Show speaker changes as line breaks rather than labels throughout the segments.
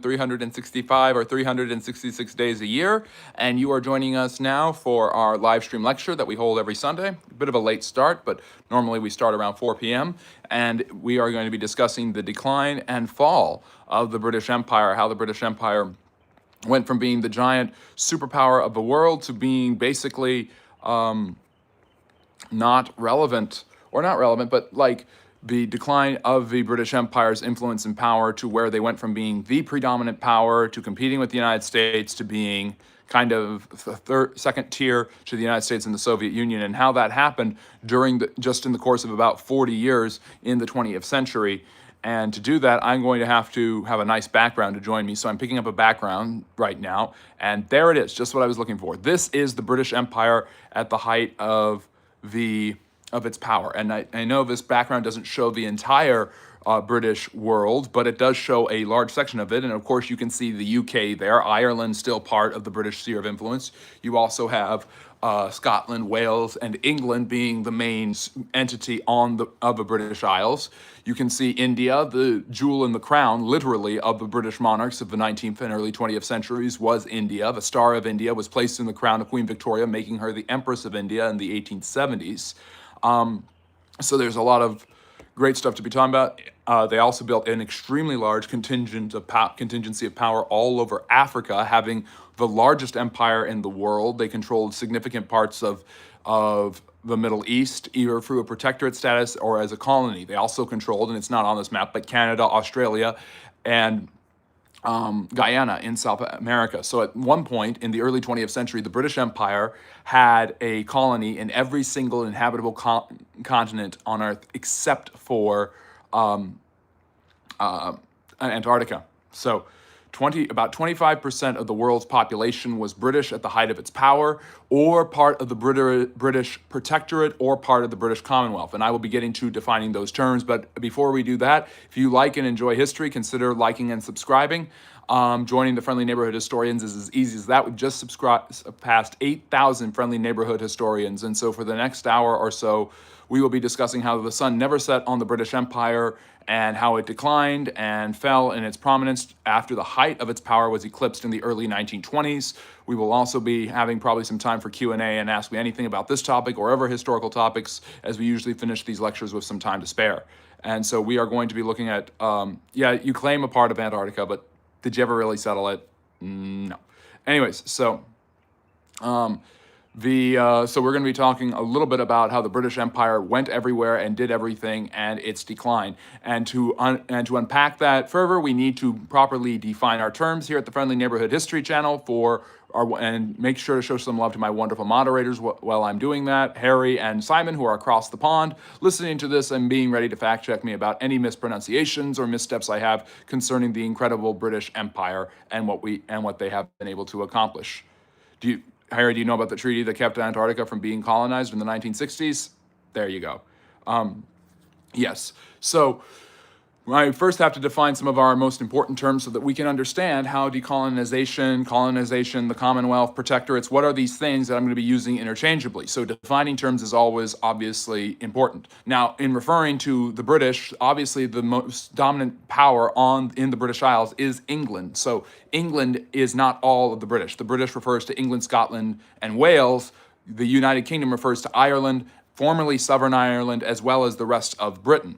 365 or 366 days a year, and you are joining us now for our live stream lecture that we hold every Sunday. A bit of a late start, but normally we start around 4 p.m., and we are going to be discussing the decline and fall of the British Empire, how the British Empire went from being the giant superpower of the world to being basically not relevant, or not relevant, but like the decline of the British Empire's influence and power to where they went from being the predominant power to competing with the United States to being kind of second tier to the United States and the Soviet Union, and how that happened during just in the course of about 40 years in the 20th century. And to do that, I'm going to have a nice background to join me. So I'm picking up a background right now, and there it is, just what I was looking for. This is the British Empire at the height of its power. And I know this background doesn't show the entire British world, but it does show a large section of it. And of course, you can see the UK there, Ireland still part of the British sphere of influence. You also have Scotland, Wales, and England being the main entity of the British Isles. You can see India, the jewel in the crown, literally, of the British monarchs of the 19th and early 20th centuries was India. The Star of India was placed in the crown of Queen Victoria, making her the Empress of India in the 1870s. So there's a lot of great stuff to be talking about. They also built an extremely large contingency of power all over Africa, having the largest empire in the world. They controlled significant parts of the Middle East, either through a protectorate status or as a colony. They also controlled, and it's not on this map, but Canada, Australia, and Guyana in South America. So at one point in the early 20th century, the British Empire had a colony in every single inhabitable continent on Earth except for Antarctica. So about 25% of the world's population was British at the height of its power, or part of the British Protectorate, or part of the British Commonwealth. And I will be getting to defining those terms. But before we do that, if you like and enjoy history, consider liking and subscribing. Joining the Friendly Neighborhood Historians is as easy as that. We've just past 8,000 Friendly Neighborhood Historians. And so for the next hour or so, we will be discussing how the sun never set on the British Empire and how it declined and fell in its prominence after the height of its power was eclipsed in the early 1920s. We will also be having probably some time for Q&A and ask me anything about this topic or other historical topics, as we usually finish these lectures with some time to spare. And so we are going to be looking at, you claim a part of Antarctica, but did you ever really settle it? No. Anyways, so so we're going to be talking a little bit about how the British Empire went everywhere and did everything and its decline. And to unpack that further, we need to properly define our terms here at the Friendly Neighborhood History channel and make sure to show some love to my wonderful moderators while I'm doing that, Harry and Simon, who are across the pond, listening to this and being ready to fact check me about any mispronunciations or missteps I have concerning the incredible British Empire and what they have been able to accomplish. Harry, do you know about the treaty that kept Antarctica from being colonized in the 1960s? There you go. Yes. So I first have to define some of our most important terms so that we can understand how decolonization, colonization, the Commonwealth, protectorates, what are these things that I'm going to be using interchangeably? So defining terms is always obviously important. Now, in referring to the British, obviously the most dominant power in the British Isles is England. So England is not all of the British. The British refers to England, Scotland, and Wales. The United Kingdom refers to Ireland, formerly Southern Ireland, as well as the rest of Britain.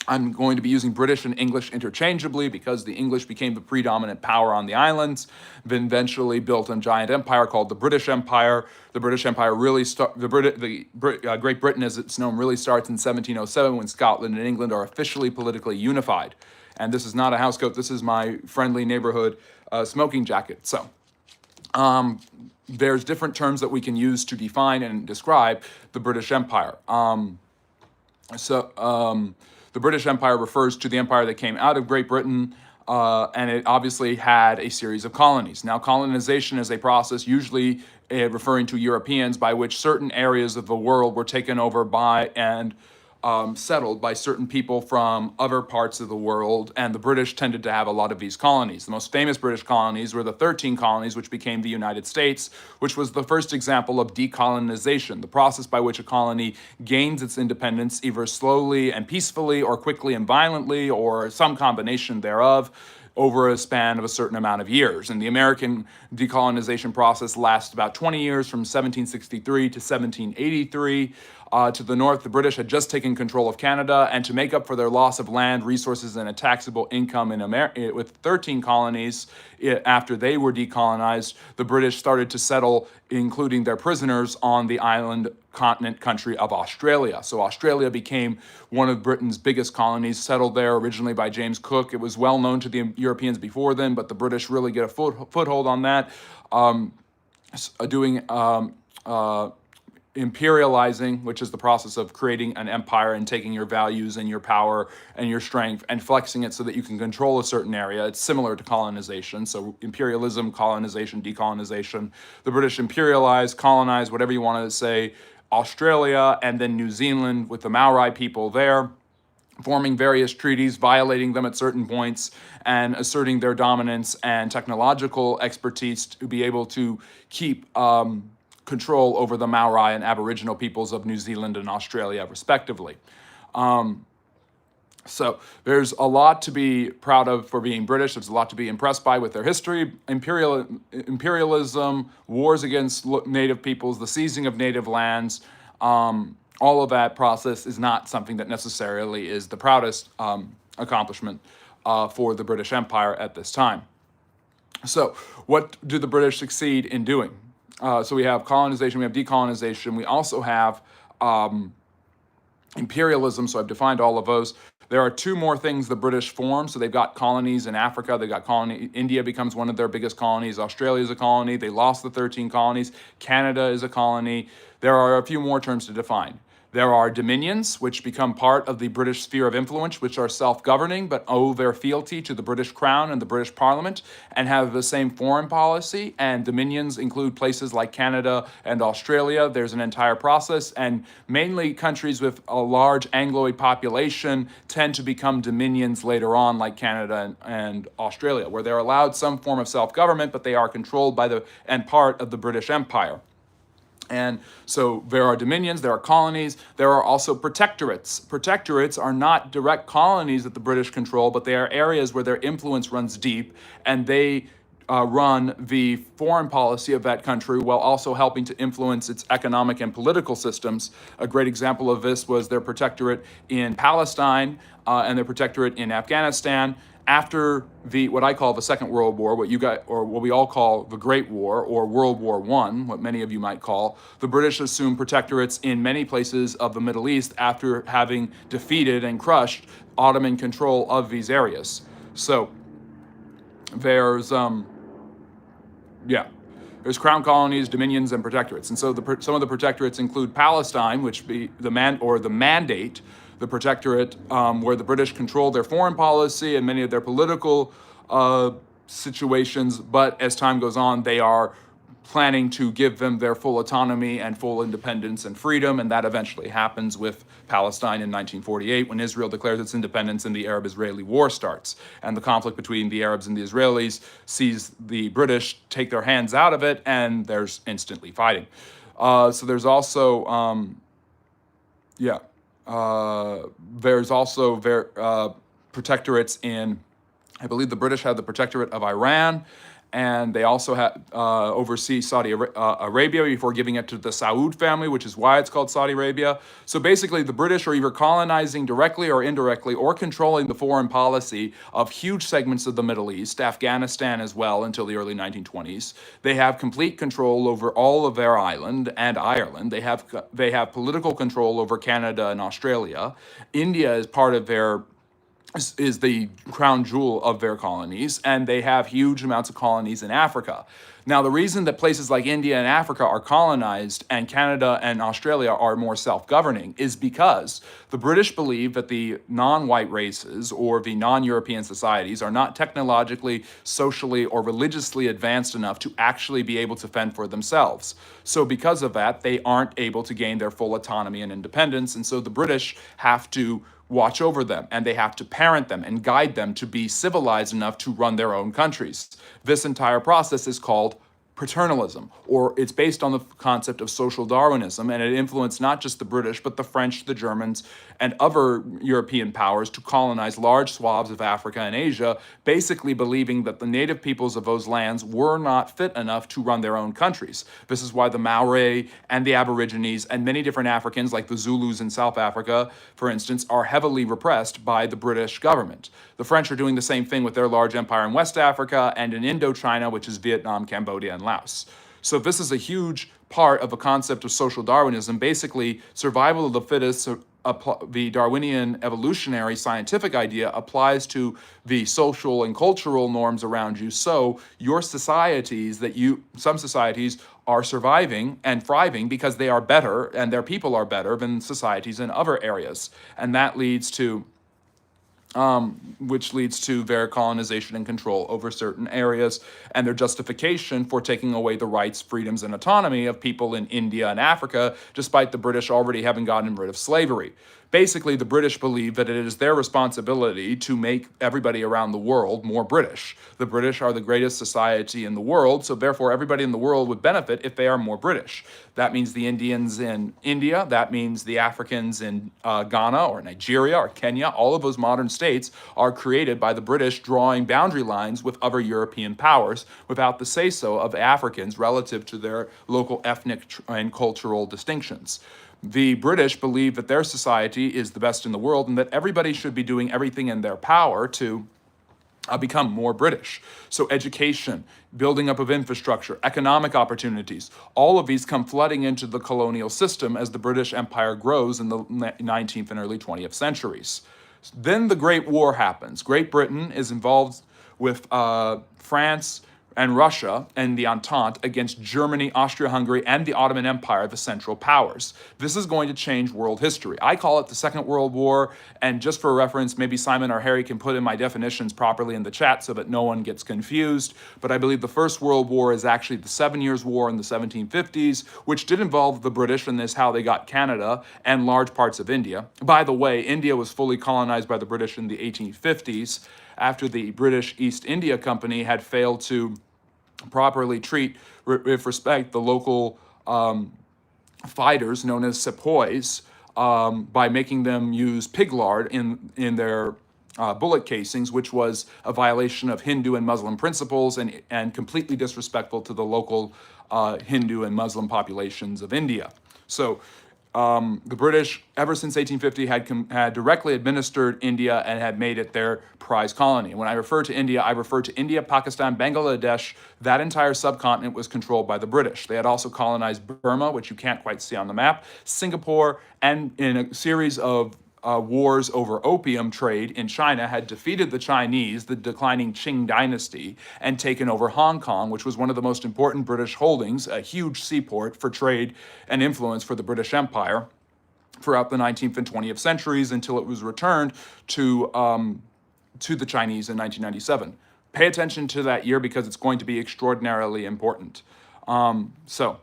I'm going to be using British and English interchangeably because the English became the predominant power on the islands, then eventually built a giant empire called the British Empire. The British Empire Great Britain, as it's known, really starts in 1707 when Scotland and England are officially politically unified. And this is not a housecoat. This is my Friendly Neighborhood smoking jacket. So there's different terms that we can use to define and describe the British Empire. The British Empire refers to the empire that came out of Great Britain, and it obviously had a series of colonies. Now, colonization is a process usually referring to Europeans by which certain areas of the world were taken over by and settled by certain people from other parts of the world, and the British tended to have a lot of these colonies. The most famous British colonies were the 13 colonies, which became the United States, which was the first example of decolonization, the process by which a colony gains its independence either slowly and peacefully or quickly and violently or some combination thereof. over a span of a certain amount of years. And the American decolonization process lasts about 20 years, from 1763 to 1783. To the north, the British had just taken control of Canada, and to make up for their loss of land, resources, and a taxable income in America, with 13 colonies after they were decolonized, the British started to settle, including their prisoners, on the island continent country of Australia. So Australia became one of Britain's biggest colonies, settled there originally by James Cook. It was well known to the Europeans before then, but the British really get a foothold on that, doing imperializing, which is the process of creating an empire and taking your values and your power and your strength and flexing it so that you can control a certain area. It's similar to colonization. So imperialism, colonization, decolonization. The British imperialized, colonized, whatever you want to say, Australia and then New Zealand with the Maori people there, forming various treaties, violating them at certain points, and asserting their dominance and technological expertise to be able to keep control over the Maori and Aboriginal peoples of New Zealand and Australia, respectively. So there's a lot to be proud of for being British. There's a lot to be impressed by with their history, imperialism, wars against native peoples, the seizing of native lands. All of that process is not something that necessarily is the proudest accomplishment for the British Empire at this time. So what do the British succeed in doing? So we have colonization, we have decolonization, we also have imperialism, so I've defined all of those. There are two more things the British form. So they've got colonies in Africa. They've got India becomes one of their biggest colonies. Australia is a colony. They lost the 13 colonies. Canada is a colony. There are a few more terms to define. There are dominions, which become part of the British sphere of influence, which are self-governing, but owe their fealty to the British Crown and the British Parliament, and have the same foreign policy. And dominions include places like Canada and Australia. There's an entire process, and mainly countries with a large Angloid population tend to become dominions later on, like Canada and Australia, where they're allowed some form of self-government, but they are controlled by and part of the British Empire. And so there are dominions, there are colonies, there are also protectorates. Protectorates are not direct colonies that the British control, but they are areas where their influence runs deep, and they run the foreign policy of that country while also helping to influence its economic and political systems. A great example of this was their protectorate in Palestine and their protectorate in Afghanistan. After what I call the Second World War, what we all call the Great War, or World War I, what many of you might call, the British assumed protectorates in many places of the Middle East after having defeated and crushed Ottoman control of these areas. So there's crown colonies, dominions, and protectorates. And so some of the protectorates include Palestine, which be the Mandate, the protectorate, where the British control their foreign policy and many of their political situations, but as time goes on, they are planning to give them their full autonomy and full independence and freedom, and that eventually happens with Palestine in 1948 when Israel declares its independence and the Arab-Israeli War starts. And the conflict between the Arabs and the Israelis sees the British take their hands out of it, and there's instantly fighting. So there's also, there's also protectorates in, I believe the British had the protectorate of Iran, and they also oversee Saudi Arabia before giving it to the Saud family, which is why it's called Saudi Arabia. So basically, the British are either colonizing directly or indirectly or controlling the foreign policy of huge segments of the Middle East, Afghanistan as well, until the early 1920s. They have complete control over all of their island and Ireland. They have political control over Canada and Australia. India is part of is the crown jewel of their colonies, and they have huge amounts of colonies in Africa. Now, the reason that places like India and Africa are colonized and Canada and Australia are more self-governing is because the British believe that the non-white races or the non-European societies are not technologically, socially, or religiously advanced enough to actually be able to fend for themselves. So because of that, they aren't able to gain their full autonomy and independence, and so the British have to watch over them, and they have to parent them and guide them to be civilized enough to run their own countries. This entire process is called paternalism, or it's based on the concept of social Darwinism, and it influenced not just the British, but the French, the Germans, and other European powers to colonize large swaths of Africa and Asia, basically believing that the native peoples of those lands were not fit enough to run their own countries. This is why the Maori and the Aborigines and many different Africans, like the Zulus in South Africa, for instance, are heavily repressed by the British government. The French are doing the same thing with their large empire in West Africa and in Indochina, which is Vietnam, Cambodia, and Laos. So this is a huge part of a concept of social Darwinism, basically survival of the fittest. The Darwinian evolutionary scientific idea applies to the social and cultural norms around you. So your societies some societies are surviving and thriving because they are better and their people are better than societies in other areas. And that leads to which leads to their colonization and control over certain areas and their justification for taking away the rights, freedoms, and autonomy of people in India and Africa, despite the British already having gotten rid of slavery. Basically, the British believe that it is their responsibility to make everybody around the world more British. The British are the greatest society in the world, so therefore everybody in the world would benefit if they are more British. That means the Indians in India, that means the Africans in Ghana or Nigeria or Kenya. All of those modern states are created by the British drawing boundary lines with other European powers without the say-so of Africans relative to their local ethnic and cultural distinctions. The British believe that their society is the best in the world and that everybody should be doing everything in their power to become more British. So education, building up of infrastructure, economic opportunities, all of these come flooding into the colonial system as the British Empire grows in the 19th and early 20th centuries. Then the Great War happens. Great Britain is involved with France and Russia and the Entente against Germany, Austria-Hungary, and the Ottoman Empire, the Central Powers. This is going to change world history. I call it the Second World War, and just for reference, maybe Simon or Harry can put in my definitions properly in the chat so that no one gets confused, but I believe the First World War is actually the 7 Years' War in the 1750s, which did involve the British, and this is how they got Canada and large parts of India. By the way, India was fully colonized by the British in the 1850s, after the British East India Company had failed to properly treat with respect the local fighters known as sepoys by making them use pig lard in their bullet casings, which was a violation of Hindu and Muslim principles and completely disrespectful to the local Hindu and Muslim populations of India. So the British, ever since 1850, had directly administered India and had made it their prize colony. When I refer to India, I refer to India, Pakistan, Bangladesh. That entire subcontinent was controlled by the British. They had also colonized Burma, which you can't quite see on the map, Singapore, and in a series of wars over opium trade in China, had defeated the Chinese, the declining Qing dynasty, and taken over Hong Kong, which was one of the most important British holdings, a huge seaport for trade and influence for the British Empire throughout the 19th and 20th centuries until it was returned to the Chinese in 1997. Pay attention to that year because it's going to be extraordinarily important. So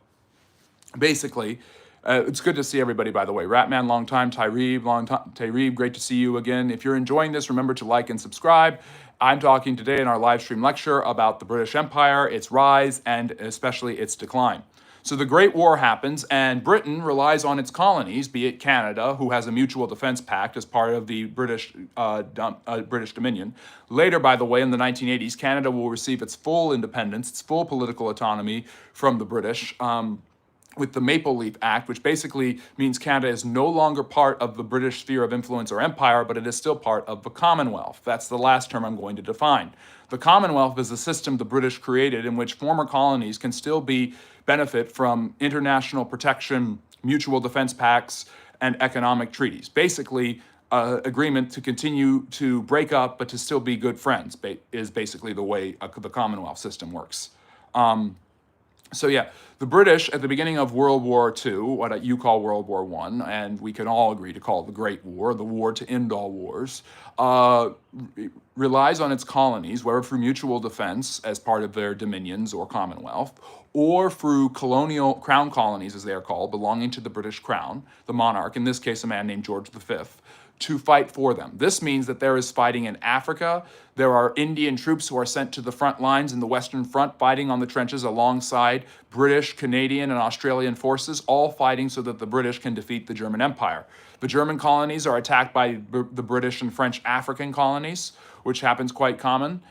basically, it's good to see everybody, by the way. Ratman, long time. Tyreeb, great to see you again. If you're enjoying this, remember to like and subscribe. I'm talking today in our live stream lecture about the British Empire, its rise, and especially its decline. So the Great War happens, and Britain relies on its colonies, be it Canada, who has a mutual defense pact as part of the British Dominion. Later, by the way, in the 1980s, Canada will receive its full independence, its full political autonomy from the British, with the Maple Leaf Act, which basically means Canada is no longer part of the British sphere of influence or empire, but it is still part of the Commonwealth. That's the last term I'm going to define. The Commonwealth is a system the British created in which former colonies can still benefit from international protection, mutual defense pacts, and economic treaties. Basically, agreement to continue to break up, but to still be good friends is basically the way the Commonwealth system works. So yeah, the British at the beginning of World War II, what you call World War I, and we can all agree to call it the Great War, the war to end all wars, relies on its colonies, whether through mutual defense as part of their dominions or Commonwealth, or through colonial crown colonies, as they are called, belonging to the British Crown, the monarch, in this case a man named George V, to fight for them. This means that there is fighting in Africa. There are Indian troops who are sent to the front lines in the Western Front, fighting on the trenches alongside British, Canadian, and Australian forces, all fighting so that the British can defeat the German Empire. The German colonies are attacked by the British and French African colonies, which happens quite commonly,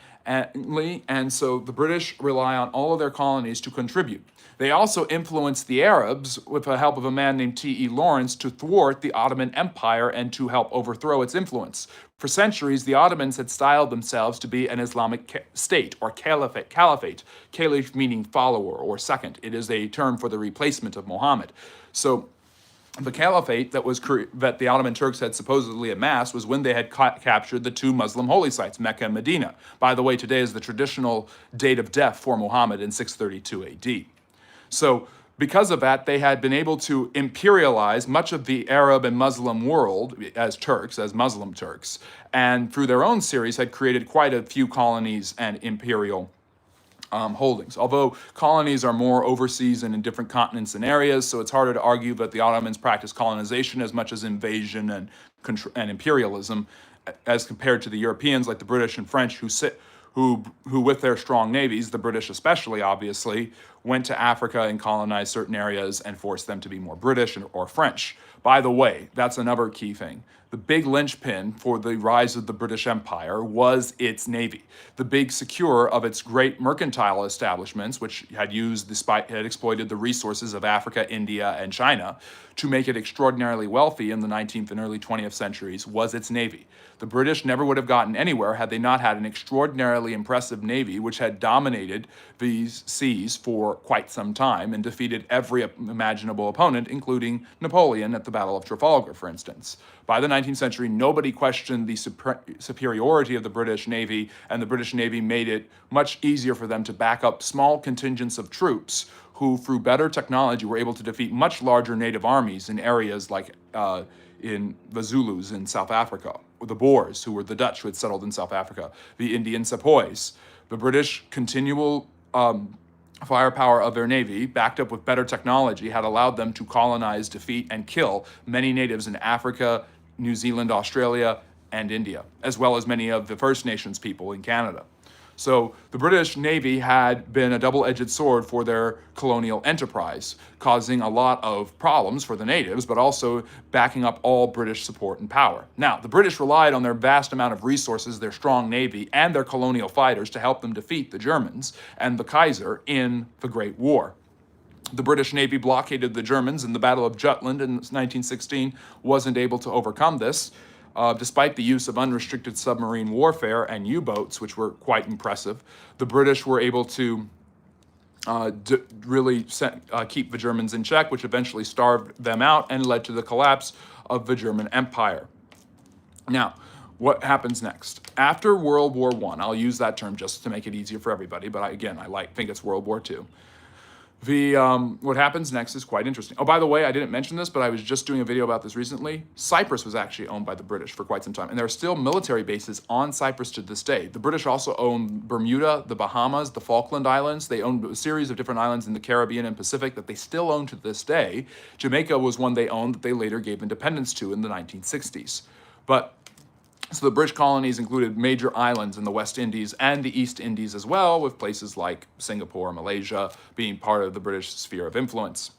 and so the British rely on all of their colonies to contribute. They also influenced the Arabs with the help of a man named T.E. Lawrence to thwart the Ottoman Empire and to help overthrow its influence. For centuries, the Ottomans had styled themselves to be an Islamic state or caliphate. Caliph meaning follower or second. It is a term for the replacement of Muhammad. So the caliphate that the Ottoman Turks had supposedly amassed was when they had captured the two Muslim holy sites, Mecca and Medina. By the way, today is the traditional date of death for Muhammad in 632 AD. So because of that, they had been able to imperialize much of the Arab and Muslim world as Turks, as Muslim Turks, and through their own series had created quite a few colonies and imperial holdings. Although colonies are more overseas and in different continents and areas, so it's harder to argue that the Ottomans practiced colonization as much as invasion and imperialism, as compared to the Europeans like the British and French who with their strong navies, the British especially obviously, went to Africa and colonized certain areas and forced them to be more British or French. By the way, that's another key thing. The big linchpin for the rise of the British Empire was its navy. The big securer of its great mercantile establishments, which had exploited the resources of Africa, India, and China to make it extraordinarily wealthy in the 19th and early 20th centuries, was its navy. The British never would have gotten anywhere had they not had an extraordinarily impressive navy which had dominated these seas for quite some time and defeated every imaginable opponent, including Napoleon at the Battle of Trafalgar, for instance. By the 19th century, nobody questioned the superiority of the British Navy, and the British Navy made it much easier for them to back up small contingents of troops who, through better technology, were able to defeat much larger native armies in areas like in the Zulus in South Africa, or the Boers, who were the Dutch who had settled in South Africa, the Indian Sepoys. The British continual firepower of their navy, backed up with better technology, had allowed them to colonize, defeat, and kill many natives in Africa, New Zealand, Australia, and India, as well as many of the First Nations people in Canada. So the British Navy had been a double-edged sword for their colonial enterprise, causing a lot of problems for the natives, but also backing up all British support and power. Now, the British relied on their vast amount of resources, their strong navy, and their colonial fighters to help them defeat the Germans and the Kaiser in the Great War. The British Navy blockaded the Germans in the Battle of Jutland in 1916, wasn't able to overcome this. Despite the use of unrestricted submarine warfare and U-boats, which were quite impressive, the British were able to keep the Germans in check, which eventually starved them out and led to the collapse of the German Empire. Now, what happens next? After World War I, I'll use that term just to make it easier for everybody, but I think it's World War II. What happens next is quite interesting. Oh, by the way, I didn't mention this, but I was just doing a video about this recently. Cyprus was actually owned by the British for quite some time, and there are still military bases on Cyprus to this day. The British also own Bermuda, the Bahamas, the Falkland Islands. They owned a series of different islands in the Caribbean and Pacific that they still own to this day. Jamaica was one they owned that they later gave independence to in the 1960s. So the British colonies included major islands in the West Indies and the East Indies as well, with places like Singapore, Malaysia being part of the British sphere of influence.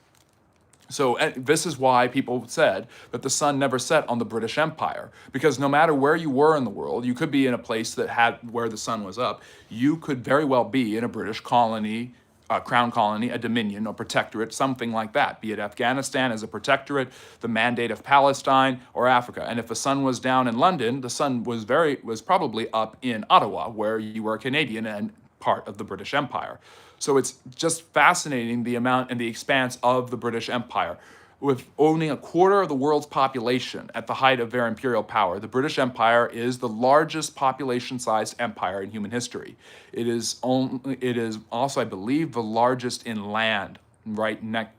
So this is why people said that the sun never set on the British Empire, because no matter where you were in the world, you could be in a place that had where the sun was up. You could very well be in a British colony, a crown colony, a dominion, a protectorate, something like that, be it Afghanistan as a protectorate, the Mandate of Palestine, or Africa. And if the sun was down in London, the sun was probably up in Ottawa, where you were a Canadian and part of the British Empire. So it's just fascinating the amount and the expanse of the British Empire. With owning a quarter of the world's population at the height of their imperial power, the British Empire is the largest population-sized empire in human history. It is also, I believe, the largest in land,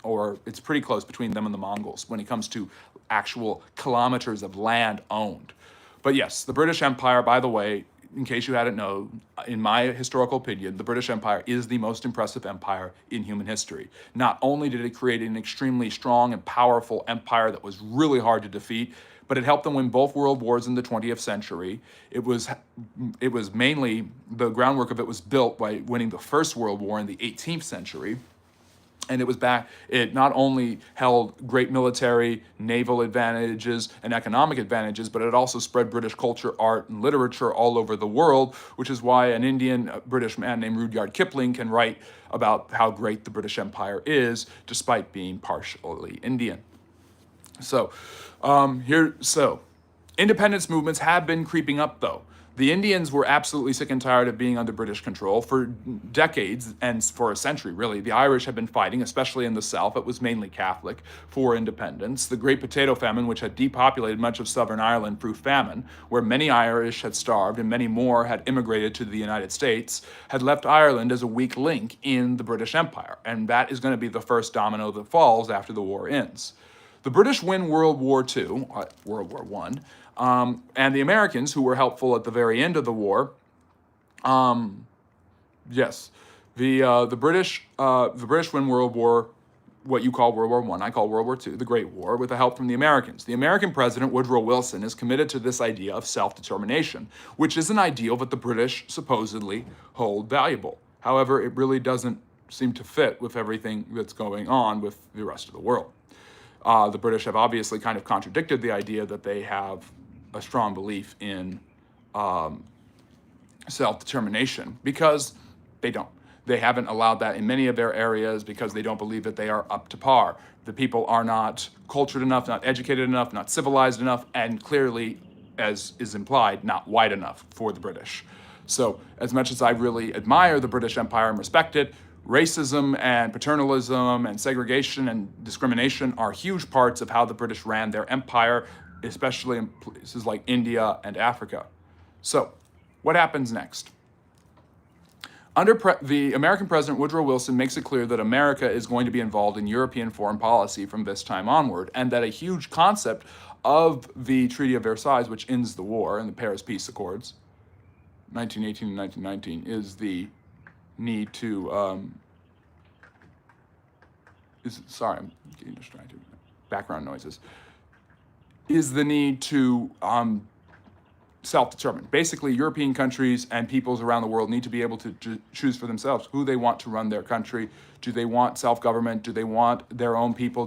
or it's pretty close between them and the Mongols when it comes to actual kilometers of land owned. But yes, the British Empire, by the way, in case you hadn't known, in my historical opinion, the British Empire is the most impressive empire in human history. Not only did it create an extremely strong and powerful empire that was really hard to defeat, but it helped them win both world wars in the 20th century. It was mainly, the groundwork of it was built by winning the First World War in the 18th century. And it not only held great military, naval advantages, and economic advantages, but it also spread British culture, art, and literature all over the world, which is why an Indian British man named Rudyard Kipling can write about how great the British Empire is, despite being partially Indian. So, independence movements have been creeping up, though. The Indians were absolutely sick and tired of being under British control for decades, and for a century, really. The Irish had been fighting, especially in the South. It was mainly Catholic, for independence. The Great Potato Famine, which had depopulated much of Southern Ireland through famine, where many Irish had starved and many more had immigrated to the United States, had left Ireland as a weak link in the British Empire. And that is going to be the first domino that falls after the war ends. The British win World War II, World War I, and the Americans, who were helpful at the very end of the war, yes, the British win World War, what you call World War I, I call World War II, the Great War, with the help from the Americans. The American president, Woodrow Wilson, is committed to this idea of self-determination, which is an ideal that the British supposedly hold valuable. However, it really doesn't seem to fit with everything that's going on with the rest of the world. The British have obviously kind of contradicted the idea that they have a strong belief in self-determination, because they don't. They haven't allowed that in many of their areas because they don't believe that they are up to par. The people are not cultured enough, not educated enough, not civilized enough, and clearly, as is implied, not white enough for the British. So as much as I really admire the British Empire and respect it, racism and paternalism and segregation and discrimination are huge parts of how the British ran their empire, especially in places like India and Africa. So, what happens next? The American president, Woodrow Wilson, makes it clear that America is going to be involved in European foreign policy from this time onward, and that a huge concept of the Treaty of Versailles, which ends the war, and the Paris Peace Accords, 1918 and 1919, is the need to, sorry, I'm getting distracted. Background noises. Is the need to self-determine. Basically, European countries and peoples around the world need to be able to choose for themselves who they want to run their country. Do they want self-government? Do they want their own people?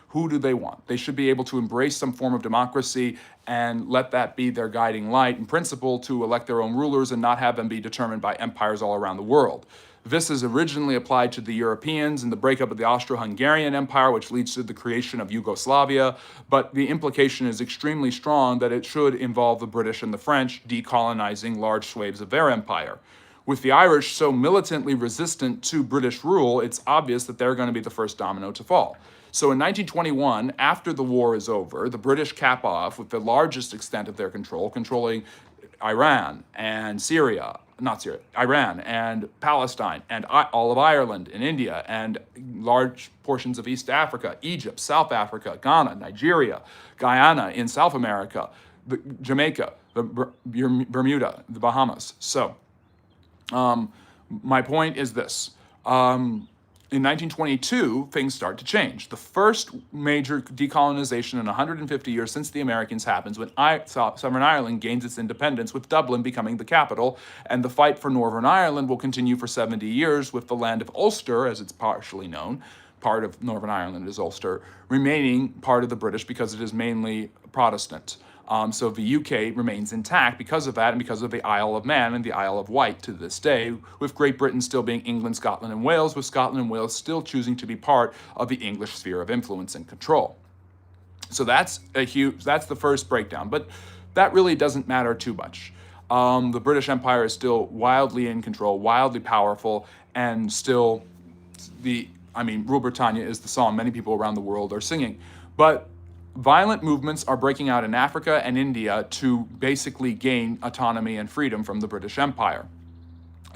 Who do they want? They should be able to embrace some form of democracy and let that be their guiding light and principle to elect their own rulers and not have them be determined by empires all around the world. This is originally applied to the Europeans in the breakup of the Austro-Hungarian Empire, which leads to the creation of Yugoslavia, but the implication is extremely strong that it should involve the British and the French decolonizing large swathes of their empire. With the Irish so militantly resistant to British rule, it's obvious that they're going to be the first domino to fall. So in 1921, after the war is over, the British cap off with the largest extent of their control, controlling Iran and Iran and Palestine and all of Ireland and India and large portions of East Africa, Egypt, South Africa, Ghana, Nigeria, Guyana in South America, Jamaica, Bermuda, the Bahamas. So my point is this. In 1922, things start to change. The first major decolonization in 150 years since the Americans happens when Southern Ireland gains its independence, with Dublin becoming the capital, and the fight for Northern Ireland will continue for 70 years, with the land of Ulster, as it's partially known, part of Northern Ireland is Ulster, remaining part of the British because it is mainly Protestant. So the UK remains intact because of that and because of the Isle of Man and the Isle of Wight to this day, with Great Britain still being England, Scotland, and Wales, with Scotland and Wales still choosing to be part of the English sphere of influence and control. So that's the first breakdown, but that really doesn't matter too much. The British Empire is still wildly in control, wildly powerful, and still Rule Britannia is the song many people around the world are singing. But violent movements are breaking out in Africa and India to basically gain autonomy and freedom from the British Empire.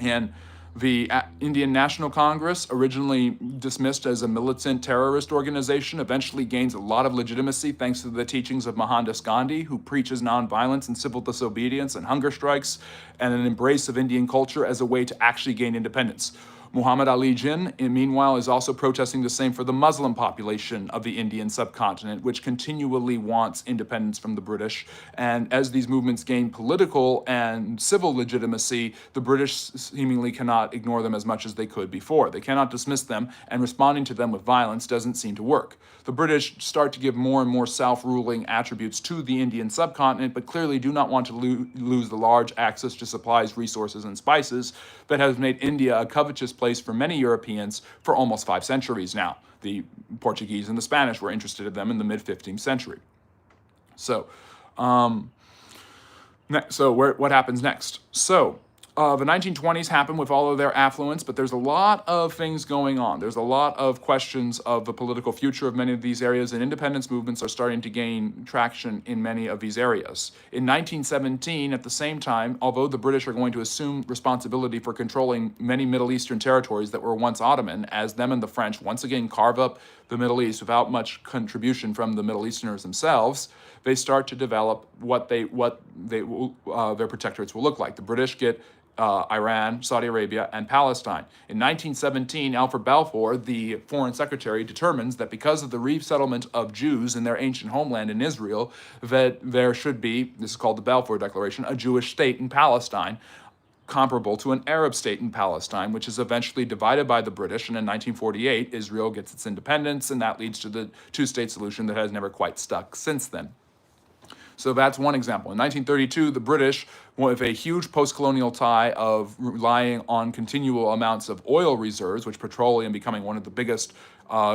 And the Indian National Congress, originally dismissed as a militant terrorist organization, eventually gains a lot of legitimacy thanks to the teachings of Mohandas Gandhi, who preaches nonviolence and civil disobedience and hunger strikes and an embrace of Indian culture as a way to actually gain independence. Muhammad Ali Jin, meanwhile, is also protesting the same for the Muslim population of the Indian subcontinent, which continually wants independence from the British. And as these movements gain political and civil legitimacy, the British seemingly cannot ignore them as much as they could before. They cannot dismiss them, and responding to them with violence doesn't seem to work. The British start to give more and more self-ruling attributes to the Indian subcontinent, but clearly do not want to lose the large access to supplies, resources, and spices that has made India a covetous place for many Europeans for almost 5 centuries now. The Portuguese and the Spanish were interested in them in the mid-15th century. So, what happens next? The 1920s happened with all of their affluence, but there's a lot of things going on. There's a lot of questions of the political future of many of these areas, and independence movements are starting to gain traction in many of these areas. In 1917, at the same time, although the British are going to assume responsibility for controlling many Middle Eastern territories that were once Ottoman, as them and the French once again carve up the Middle East without much contribution from the Middle Easterners themselves, they start to develop what their protectorates will look like. The British get Iran, Saudi Arabia, and Palestine. In 1917, Alfred Balfour, the Foreign Secretary, determines that because of the resettlement of Jews in their ancient homeland in Israel, that there should be, this is called the Balfour Declaration, a Jewish state in Palestine, comparable to an Arab state in Palestine, which is eventually divided by the British, and in 1948, Israel gets its independence, and that leads to the two-state solution that has never quite stuck since then. So that's one example. In 1932, the British, with a huge post-colonial tie of relying on continual amounts of oil reserves, which petroleum becoming one of the biggest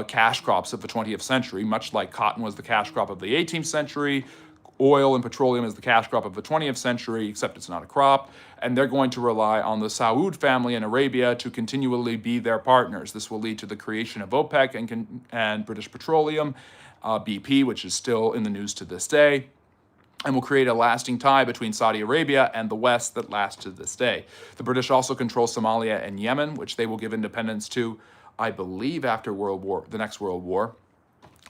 cash crops of the 20th century, much like cotton was the cash crop of the 18th century, oil and petroleum is the cash crop of the 20th century, except it's not a crop, and they're going to rely on the Saud family in Arabia to continually be their partners. This will lead to the creation of OPEC and British Petroleum, BP, which is still in the news to this day, and will create a lasting tie between Saudi Arabia and the West that lasts to this day. The British also control Somalia and Yemen, which they will give independence to, I believe, after the next World War.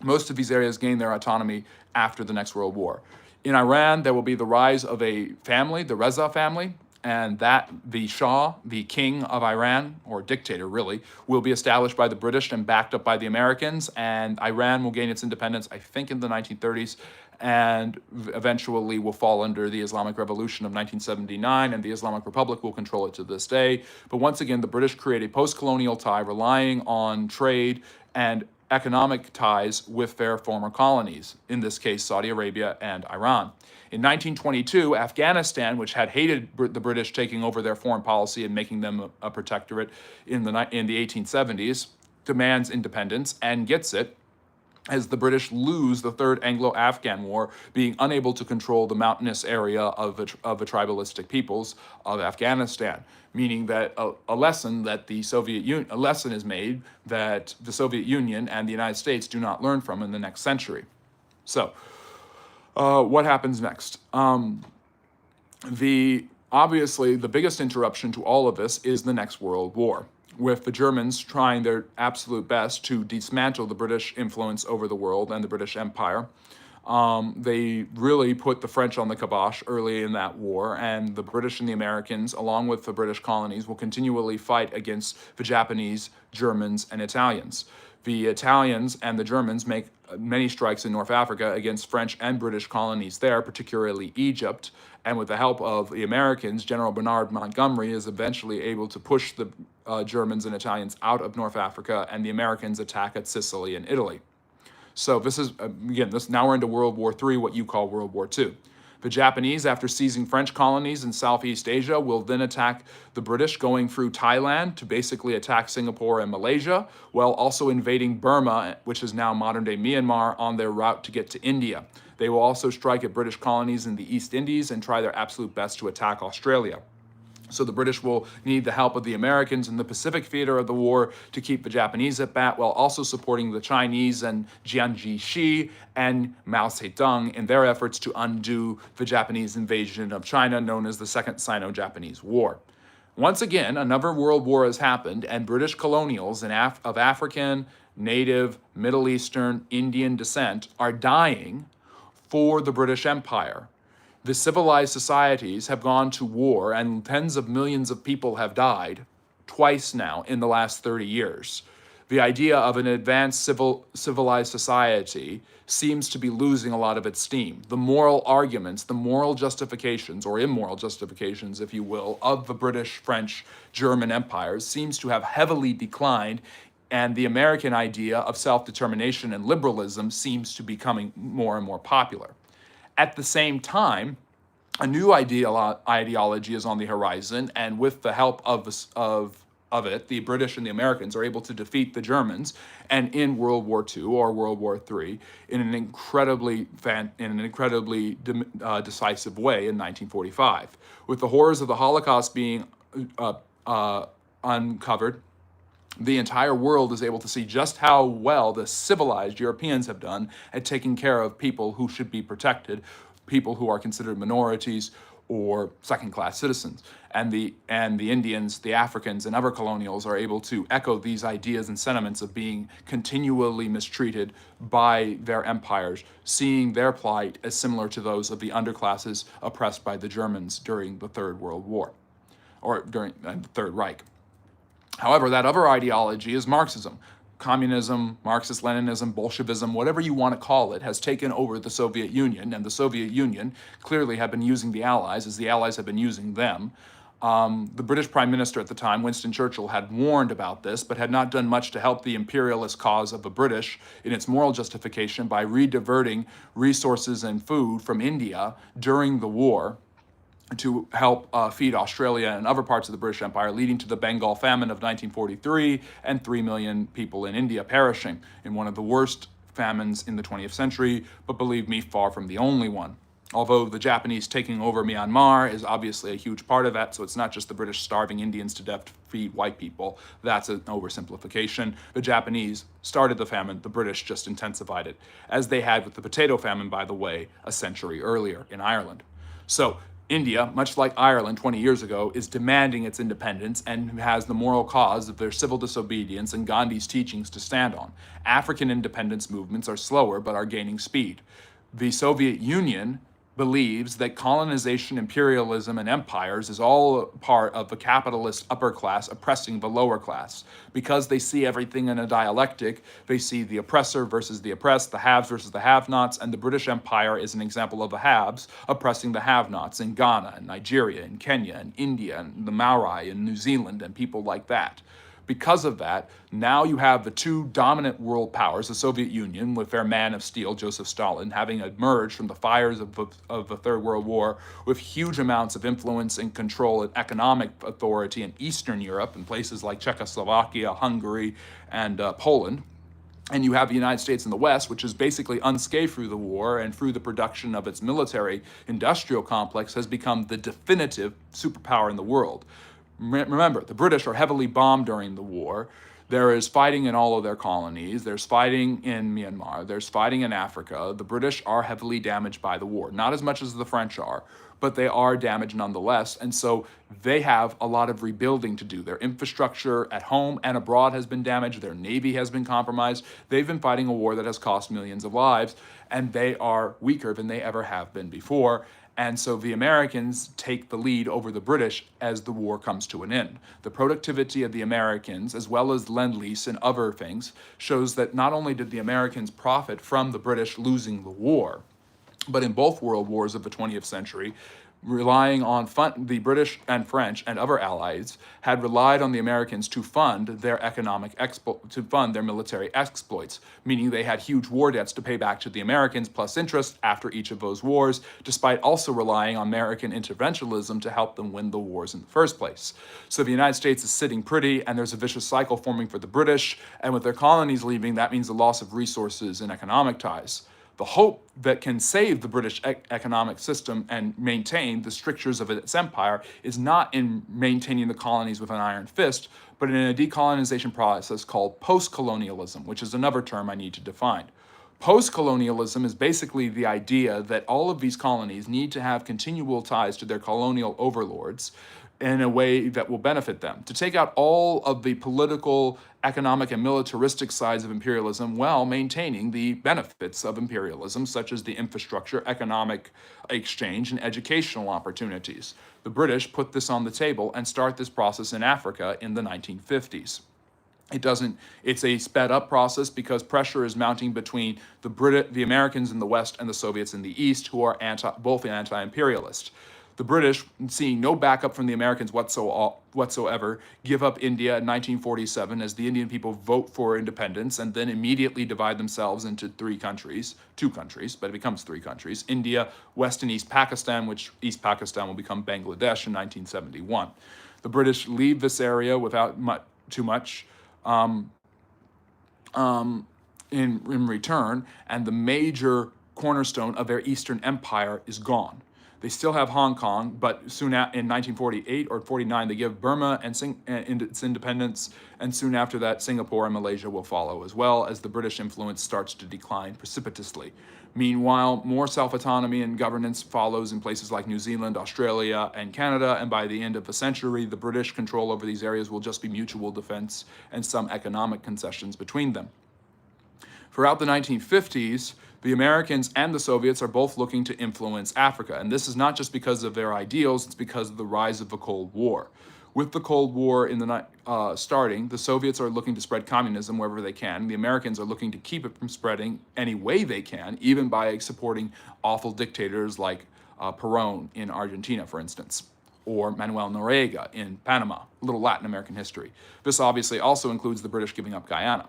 Most of these areas gain their autonomy after the next World War. In Iran, there will be the rise of a family, the Reza family, and that the Shah, the king of Iran, or dictator really, will be established by the British and backed up by the Americans, and Iran will gain its independence, I think, in the 1930s, and eventually will fall under the Islamic Revolution of 1979, and the Islamic Republic will control it to this day. But once again, the British create a post-colonial tie relying on trade and economic ties with their former colonies, in this case, Saudi Arabia and Iran. In 1922, Afghanistan, which had hated the British taking over their foreign policy and making them a protectorate in the 1870s, demands independence and gets it, as the British lose the Third Anglo-Afghan War, being unable to control the mountainous area of the tribalistic peoples of Afghanistan, meaning that a lesson is made that the Soviet Union and the United States do not learn from in the next century. So, what happens next? Obviously, the biggest interruption to all of this is the next World War, with the Germans trying their absolute best to dismantle the British influence over the world and the British Empire. They really put the French on the kibosh early in that war, and the British and the Americans, along with the British colonies, will continually fight against the Japanese, Germans, and Italians. The Italians and the Germans make many strikes in North Africa against French and British colonies there, particularly Egypt. And with the help of the Americans, General Bernard Montgomery is eventually able to push the Germans and Italians out of North Africa, and the Americans attack at Sicily and Italy. So this is, again, now we're into World War III, what you call World War II. The Japanese, after seizing French colonies in Southeast Asia, will then attack the British, going through Thailand to basically attack Singapore and Malaysia, while also invading Burma, which is now modern-day Myanmar, on their route to get to India. They will also strike at British colonies in the East Indies and try their absolute best to attack Australia. So the British will need the help of the Americans in the Pacific theater of the war to keep the Japanese at bat, while also supporting the Chinese and Jiang Jiechi and Mao Zedong in their efforts to undo the Japanese invasion of China, known as the Second Sino-Japanese War. Once again, another world war has happened, and British colonials of African, Native, Middle Eastern, Indian descent are dying for the British Empire. The civilized societies have gone to war, and tens of millions of people have died. twice now in the last 30 years. The idea of an advanced civilized society seems to be losing a lot of its steam. The moral arguments, the moral justifications, or immoral justifications, if you will, of the British, French, German empires seems to have heavily declined, and the American idea of self-determination and liberalism seems to be becoming more and more popular. At the same time, a new ideology is on the horizon, and with the help of it, the British and the Americans are able to defeat the Germans, and in World War II or World War III, in an incredibly decisive way in 1945. With the horrors of the Holocaust being uncovered, the entire world is able to see just how well the civilized Europeans have done at taking care of people who should be protected, people who are considered minorities or second-class citizens. And the Indians, the Africans, and other colonials are able to echo these ideas and sentiments of being continually mistreated by their empires, seeing their plight as similar to those of the underclasses oppressed by the Germans during the Third World War, or during the Third Reich. However, that other ideology is Marxism. Communism, Marxist-Leninism, Bolshevism, whatever you want to call it, has taken over the Soviet Union, and the Soviet Union clearly have been using the Allies as the Allies have been using them. The British Prime Minister at the time, Winston Churchill, had warned about this, but had not done much to help the imperialist cause of the British in its moral justification by rediverting resources and food from India during the war to help feed Australia and other parts of the British Empire, leading to the Bengal famine of 1943 and 3 million people in India perishing in one of the worst famines in the 20th century, but believe me, far from the only one. Although the Japanese taking over Myanmar is obviously a huge part of that, so it's not just the British starving Indians to death to feed white people. That's an oversimplification. The Japanese started the famine, the British just intensified it, as they had with the potato famine, by the way, a century earlier in Ireland. So India, much like Ireland 20 years ago, is demanding its independence and has the moral cause of their civil disobedience and Gandhi's teachings to stand on. African independence movements are slower but are gaining speed. The Soviet Union believes that colonization, imperialism, and empires is all part of the capitalist upper class oppressing the lower class. Because they see everything in a dialectic, they see the oppressor versus the oppressed, the haves versus the have-nots, and the British Empire is an example of the haves oppressing the have-nots in Ghana, and Nigeria, and Kenya, and India, and the Maori, and New Zealand, and people like that. Because of that, now you have the two dominant world powers, the Soviet Union, with their man of steel, Joseph Stalin, having emerged from the fires of the Third World War with huge amounts of influence and control and economic authority in Eastern Europe, in places like Czechoslovakia, Hungary, and Poland. And you have the United States in the West, which is basically unscathed through the war and through the production of its military industrial complex has become the definitive superpower in the world. Remember, the British are heavily bombed during the war. There is fighting in all of their colonies. There's fighting in Myanmar. There's fighting in Africa. The British are heavily damaged by the war. Not as much as the French are, but they are damaged nonetheless. And so they have a lot of rebuilding to do. Their infrastructure at home and abroad has been damaged. Their navy has been compromised. They've been fighting a war that has cost millions of lives, and they are weaker than they ever have been before. And so the Americans take the lead over the British as the war comes to an end. The productivity of the Americans, as well as Lend-Lease and other things, shows that not only did the Americans profit from the British losing the war, but in both world wars of the 20th century, relying on the British and French and other allies had relied on the Americans to fund their their military exploits, meaning they had huge war debts to pay back to the Americans plus interest after each of those wars, despite also relying on American interventionism to help them win the wars in the first place. So the United States is sitting pretty, and there's a vicious cycle forming for the British, and with their colonies leaving, that means the loss of resources and economic ties. The hope that can save the British economic system and maintain the strictures of its empire is not in maintaining the colonies with an iron fist, but in a decolonization process called post-colonialism, which is another term I need to define. Post-colonialism is basically the idea that all of these colonies need to have continual ties to their colonial overlords in a way that will benefit them. To take out all of the political, economic and militaristic sides of imperialism while maintaining the benefits of imperialism, such as the infrastructure, economic exchange, and educational opportunities. The British put this on the table and start this process in Africa in the 1950s. It's a sped up process because pressure is mounting between the Americans in the West and the Soviets in the East, who are both anti-imperialist. The British, seeing no backup from the Americans whatsoever, give up India in 1947 as the Indian people vote for independence and then immediately divide themselves into two countries, but it becomes three countries: India, West and East Pakistan, which East Pakistan will become Bangladesh in 1971. The British leave this area without too much in return, and the major cornerstone of their Eastern Empire is gone. They still have Hong Kong, but soon in 1948 or 49, they give Burma and its independence, and soon after that, Singapore and Malaysia will follow, as well as the British influence starts to decline precipitously. Meanwhile, more self-autonomy and governance follows in places like New Zealand, Australia, and Canada, and by the end of the century, the British control over these areas will just be mutual defense and some economic concessions between them. Throughout the 1950s, the Americans and the Soviets are both looking to influence Africa, and this is not just because of their ideals, it's because of the rise of the Cold War. With the Cold War starting, the Soviets are looking to spread communism wherever they can. The Americans are looking to keep it from spreading any way they can, even by supporting awful dictators like Perón in Argentina, for instance, or Manuel Noriega in Panama, a little Latin American history. This obviously also includes the British giving up Guyana.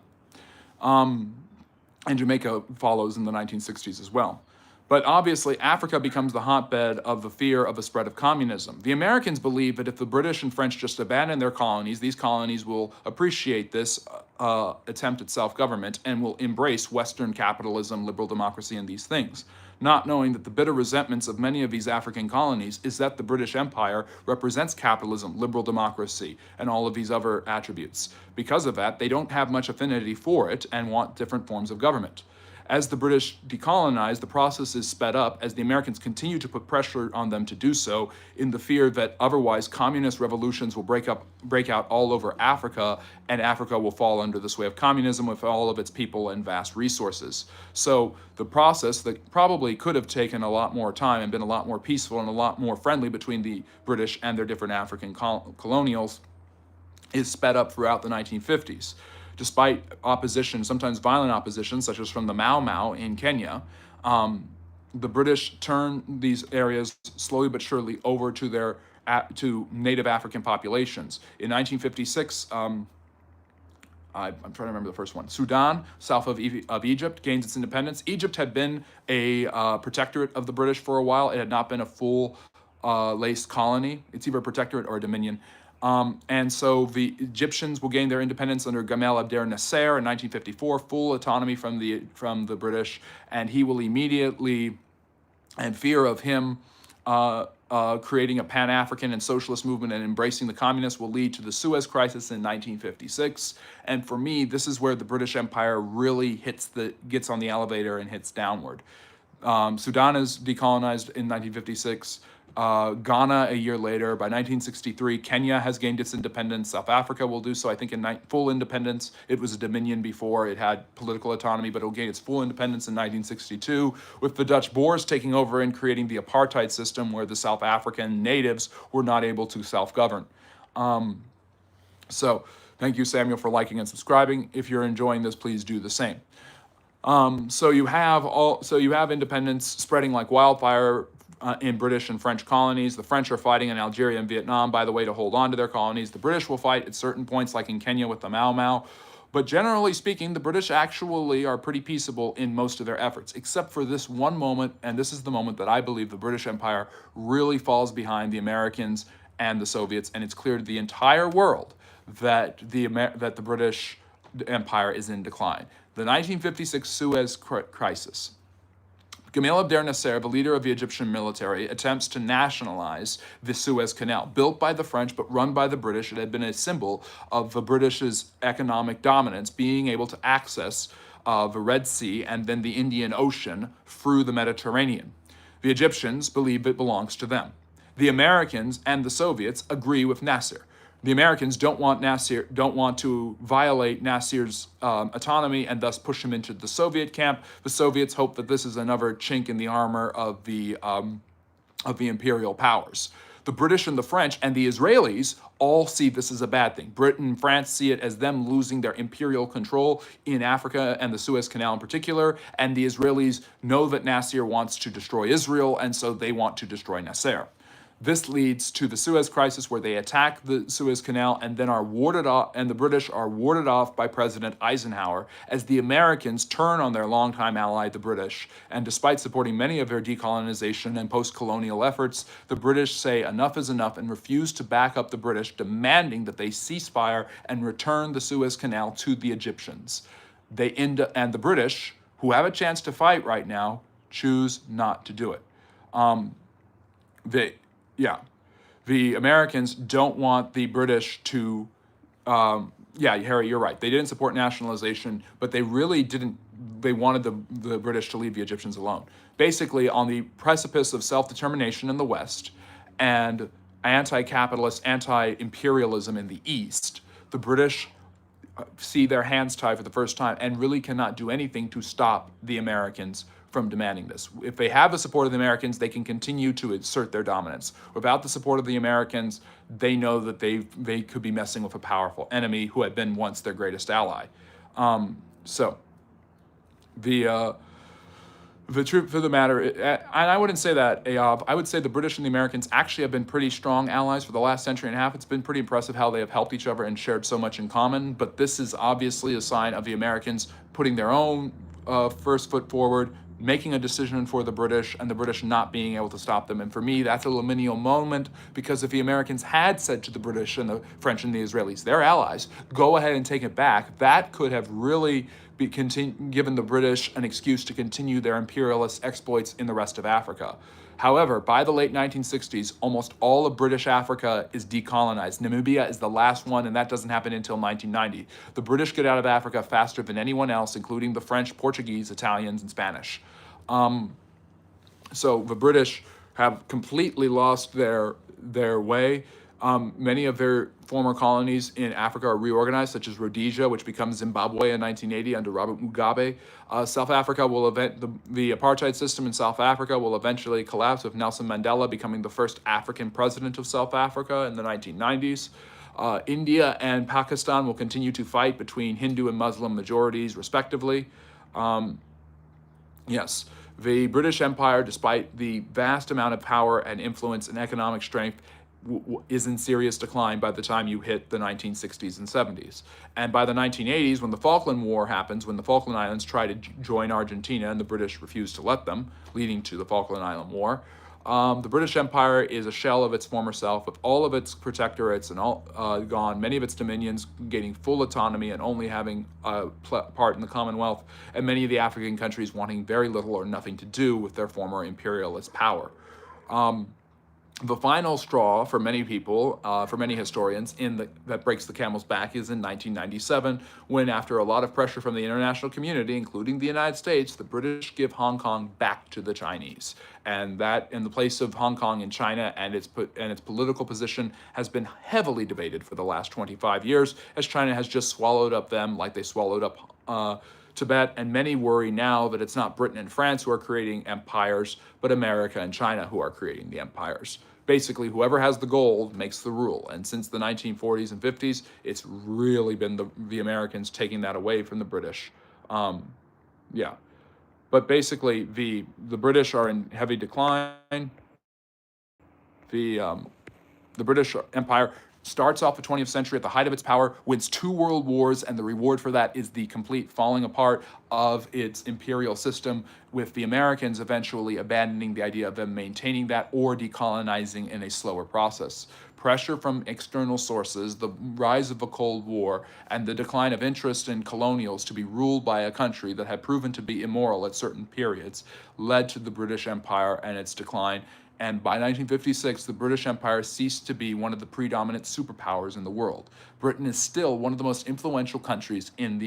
And Jamaica follows in the 1960s as well. But obviously, Africa becomes the hotbed of the fear of the spread of communism. The Americans believe that if the British and French just abandon their colonies, these colonies will appreciate this attempt at self-government and will embrace Western capitalism, liberal democracy, and these things, not knowing that the bitter resentments of many of these African colonies is that the British Empire represents capitalism, liberal democracy, and all of these other attributes. Because of that, they don't have much affinity for it and want different forms of government. As the British decolonize, the process is sped up as the Americans continue to put pressure on them to do so, in the fear that otherwise communist revolutions will break out all over Africa, and Africa will fall under the sway of communism with all of its people and vast resources. So the process that probably could have taken a lot more time and been a lot more peaceful and a lot more friendly between the British and their different African colonials is sped up throughout the 1950s. Despite opposition, sometimes violent opposition, such as from the Mau Mau in Kenya, the British turn these areas slowly but surely over to native African populations. In 1956, I'm trying to remember the first one. Sudan, south of Egypt, gains its independence. Egypt had been a protectorate of the British for a while. It had not been a full laced colony. It's either a protectorate or a dominion. And so the Egyptians will gain their independence under Gamal Abdel Nasser in 1954, full autonomy from the British, and he will immediately, and fear of him creating a Pan-African and socialist movement and embracing the communists, will lead to the Suez Crisis in 1956. And for me, this is where the British Empire really gets on the elevator and hits downward. Sudan is decolonized in 1956. Ghana a year later. By 1963, Kenya has gained its independence. South Africa will do so, I think, in full independence. It was a dominion before. It had political autonomy, but it will gain its full independence in 1962, with the Dutch Boers taking over and creating the apartheid system where the South African natives were not able to self-govern. So thank you, Samuel, for liking and subscribing. If you're enjoying this, please do the same. So you have independence spreading like wildfire in British and French colonies. The French are fighting in Algeria and Vietnam, by the way, to hold on to their colonies. The British will fight at certain points, like in Kenya with the Mau Mau. But generally speaking, the British actually are pretty peaceable in most of their efforts, except for this one moment, and this is the moment that I believe the British Empire really falls behind the Americans and the Soviets, and it's clear to the entire world that the British Empire is in decline. The 1956 Suez Crisis. Gamal Abdel Nasser, the leader of the Egyptian military, attempts to nationalize the Suez Canal. Built by the French but run by the British, it had been a symbol of the British's economic dominance, being able to access the Red Sea and then the Indian Ocean through the Mediterranean. The Egyptians believe it belongs to them. The Americans and the Soviets agree with Nasser. The Americans don't want Nasser, don't want to violate Nasser's autonomy and thus push him into the Soviet camp. The Soviets hope that this is another chink in the armor of the imperial powers. The British and the French and the Israelis all see this as a bad thing. Britain and France see it as them losing their imperial control in Africa and the Suez Canal in particular, and the Israelis know that Nasser wants to destroy Israel, and so they want to destroy Nasser. This leads to the Suez Crisis, where they attack the Suez Canal and then are warded off, and the British are warded off by President Eisenhower as the Americans turn on their longtime ally, the British. And despite supporting many of their decolonization and post-colonial efforts, the British say enough is enough and refuse to back up the British, demanding that they cease fire and return the Suez Canal to the Egyptians. And the British, who have a chance to fight right now, choose not to do it. The Americans don't want the British to, Harry, you're right. They didn't support nationalization, but they really didn't, they wanted the British to leave the Egyptians alone. Basically, on the precipice of self-determination in the West and anti-capitalist, anti-imperialism in the East, the British see their hands tied for the first time and really cannot do anything to stop the Americans from demanding this. If they have the support of the Americans, they can continue to assert their dominance. Without the support of the Americans, they know that they could be messing with a powerful enemy who had been once their greatest ally. The truth of the matter, and I wouldn't say that, Ayob, I would say the British and the Americans actually have been pretty strong allies for the last century and a half. It's been pretty impressive how they have helped each other and shared so much in common, but this is obviously a sign of the Americans putting their own first foot forward, making a decision for the British, and the British not being able to stop them. And for me, that's a liminal moment, because if the Americans had said to the British and the French and the Israelis, their allies, go ahead and take it back, that could have really given the British an excuse to continue their imperialist exploits in the rest of Africa. However, by the late 1960s, almost all of British Africa is decolonized. Namibia is the last one, and that doesn't happen until 1990. The British get out of Africa faster than anyone else, including the French, Portuguese, Italians, and Spanish. So the British have completely lost their way. Many of their former colonies in Africa are reorganized, such as Rhodesia, which becomes Zimbabwe in 1980 under Robert Mugabe. South Africa will the apartheid system in South Africa will eventually collapse, with Nelson Mandela becoming the first African president of South Africa in the 1990s. India and Pakistan will continue to fight between Hindu and Muslim majorities, respectively. Yes, the British Empire, despite the vast amount of power and influence and economic strength, is in serious decline by the time you hit the 1960s and 70s. And by the 1980s, when the Falkland War happens, when the Falkland Islands try to join Argentina and the British refuse to let them, leading to the Falkland Island War, the British Empire is a shell of its former self, with all of its protectorates and all gone, many of its dominions gaining full autonomy and only having a part in the Commonwealth, and many of the African countries wanting very little or nothing to do with their former imperialist power. The final straw for many people, for many historians, that breaks the camel's back is in 1997, when, after a lot of pressure from the international community, including the United States, the British give Hong Kong back to the Chinese. And that, in the place of Hong Kong in China, and its political position has been heavily debated for the last 25 years, as China has just swallowed up them like they swallowed up Tibet, and many worry now that it's not Britain and France who are creating empires, but America and China who are creating the empires. Basically, whoever has the gold makes the rule. And since the 1940s and 50s, it's really been the Americans taking that away from the British. But basically, the British are in heavy decline. The British Empire starts off the 20th century at the height of its power, wins 2 world wars, and the reward for that is the complete falling apart of its imperial system, with the Americans eventually abandoning the idea of them maintaining that or decolonizing in a slower process. Pressure from external sources, the rise of the Cold War, and the decline of interest in colonials to be ruled by a country that had proven to be immoral at certain periods led to the British Empire and its decline. And by 1956, the British Empire ceased to be one of the predominant superpowers in the world. Britain is still one of the most influential countries in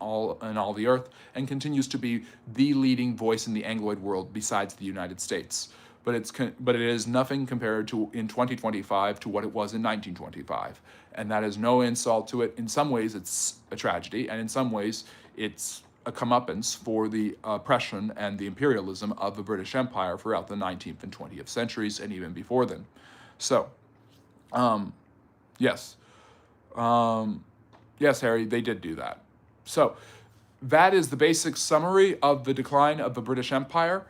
all the earth, and continues to be the leading voice in the Angloid world besides the United States. but it is nothing compared to in 2025 to what it was in 1925, and that is no insult to it. In some ways, it's a tragedy, and in some ways, it's a comeuppance for the oppression and the imperialism of the British Empire throughout the 19th and 20th centuries, and even before then. So, yes, yes, Harry, they did do that. So, that is the basic summary of the decline of the British Empire,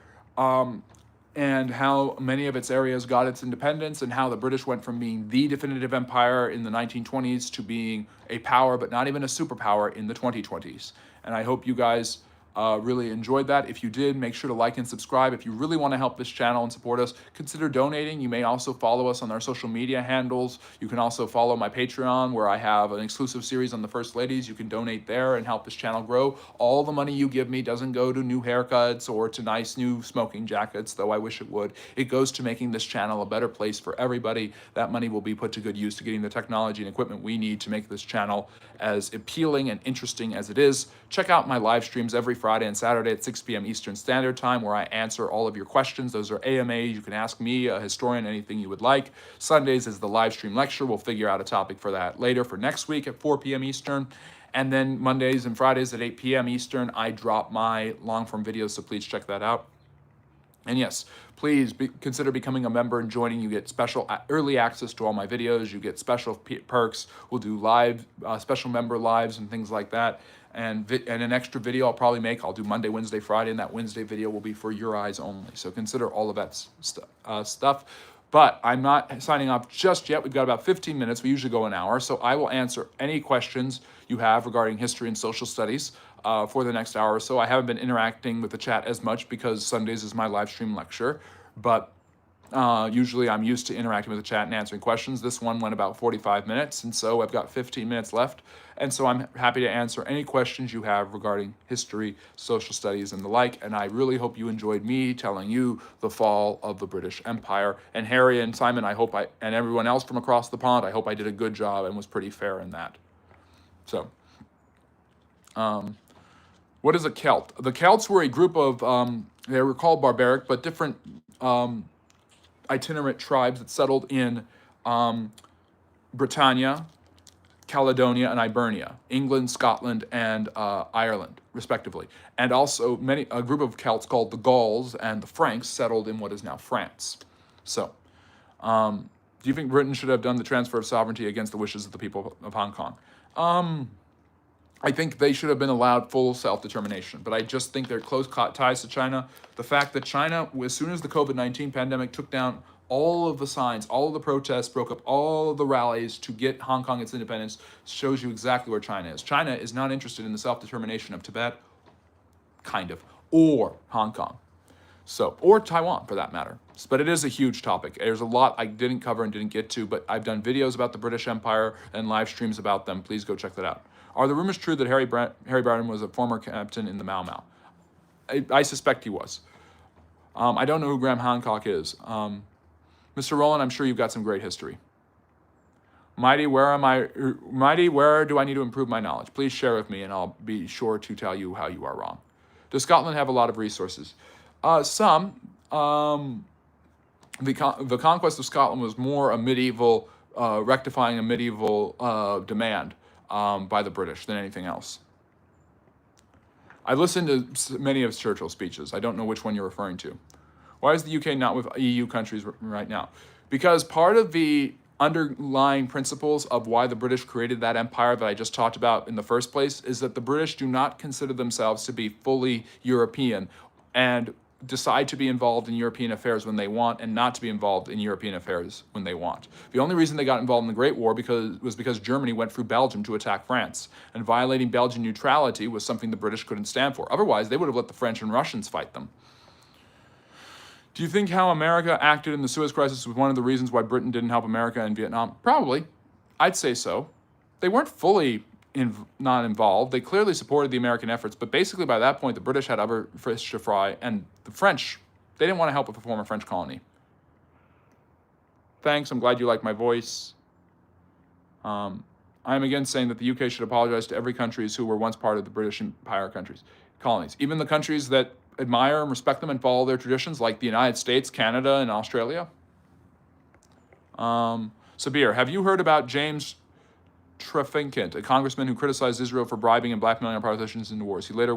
and how many of its areas got its independence, and how the British went from being the definitive empire in the 1920s to being a power, but not even a superpower, in the 2020s. And I hope you guys really enjoyed that. If you did, make sure to like and subscribe. If you really want to help this channel and support us, consider donating. You may also follow us on our social media handles. You can also follow my Patreon, where I have an exclusive series on the First Ladies. You can donate there and help this channel grow. All the money you give me doesn't go to new haircuts or to nice new smoking jackets, though I wish it would. It goes to making this channel a better place for everybody. That money will be put to good use to getting the technology and equipment we need to make this channel as appealing and interesting as it is. Check out my live streams every Friday and Saturday at 6 p.m. Eastern Standard Time, where I answer all of your questions. Those are AMAs. You can ask me, a historian, anything you would like. Sundays is the live stream lecture. We'll figure out a topic for that later for next week at 4 p.m. Eastern. And then Mondays and Fridays at 8 p.m. Eastern, I drop my long-form videos, so please check that out. And yes, please consider becoming a member and joining. You get special early access to all my videos. You get special perks. We'll do live, special member lives and things like that. And an extra video I'll probably make. I'll do Monday, Wednesday, Friday, and that Wednesday video will be for your eyes only. So consider all of that stuff. But I'm not signing off just yet. We've got about 15 minutes. We usually go an hour. So I will answer any questions you have regarding history and social studies for the next hour or so. I haven't been interacting with the chat as much because Sundays is my live stream lecture. But usually I'm used to interacting with the chat and answering questions. This one went about 45 minutes, and so I've got 15 minutes left. And so I'm happy to answer any questions you have regarding history, social studies, and the like. And I really hope you enjoyed me telling you the fall of the British Empire. And Harry and Simon, and everyone else from across the pond, I hope I did a good job and was pretty fair in that. So, what is a Celt? The Celts were a group of, they were called barbaric, but different itinerant tribes that settled in Britannia, Caledonia, and Ibernia, England, Scotland, and Ireland, respectively. And also a group of Celts called the Gauls and the Franks settled in what is now France. So, do you think Britain should have done the transfer of sovereignty against the wishes of the people of Hong Kong? I think they should have been allowed full self-determination, but I just think they're close ties to China. The fact that China, as soon as the COVID-19 pandemic took down all of the signs, all of the protests, broke up all of the rallies to get Hong Kong its independence, shows you exactly where China is. China is not interested in the self-determination of Tibet, kind of, or Hong Kong. So, or Taiwan for that matter. But it is a huge topic. There's a lot I didn't cover and didn't get to, but I've done videos about the British Empire and live streams about them. Please go check that out. Are the rumors true that Harry Barton was a former captain in the Mau Mau? I suspect he was. I don't know who Graham Hancock is. Mr. Rowland, I'm sure you've got some great history. Mighty, where do I need to improve my knowledge? Please share with me, and I'll be sure to tell you how you are wrong. Does Scotland have a lot of resources? Some. The conquest of Scotland was more a medieval, rectifying a medieval demand by the British than anything else. I listened to many of Churchill's speeches. I don't know which one you're referring to. Why is the UK not with EU countries right now? Because part of the underlying principles of why the British created that empire that I just talked about in the first place is that the British do not consider themselves to be fully European and decide to be involved in European affairs when they want and not to be involved in European affairs when they want. The only reason they got involved in the Great War was because Germany went through Belgium to attack France, and violating Belgian neutrality was something the British couldn't stand for. Otherwise, they would have let the French and Russians fight them. Do you think how America acted in the Suez Crisis was one of the reasons why Britain didn't help America in Vietnam? Probably. I'd say so. They weren't fully not involved. They clearly supported the American efforts, but basically by that point, the British had other fish to fry, and the French, they didn't want to help with the former French colony. Thanks, I'm glad you like my voice. I am again saying that the UK should apologize to every countries who were once part of the British Empire colonies. Even the countries that admire and respect them and follow their traditions, like the United States, Canada, and Australia. Sabir, have you heard about James Trefinkant, a congressman who criticized Israel for bribing and blackmailing our politicians into wars? He later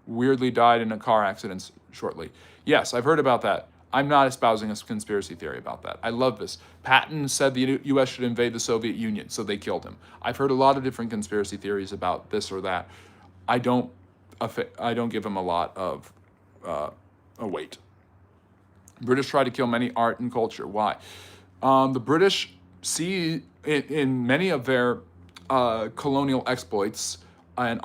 weirdly died in a car accident shortly. Yes, I've heard about that. I'm not espousing a conspiracy theory about that. I love this. Patton said the U.S. should invade the Soviet Union, so they killed him. I've heard a lot of different conspiracy theories about this or that. I don't give him a lot of a weight. British try to kill many art and culture. Why? The British see in many of their colonial exploits and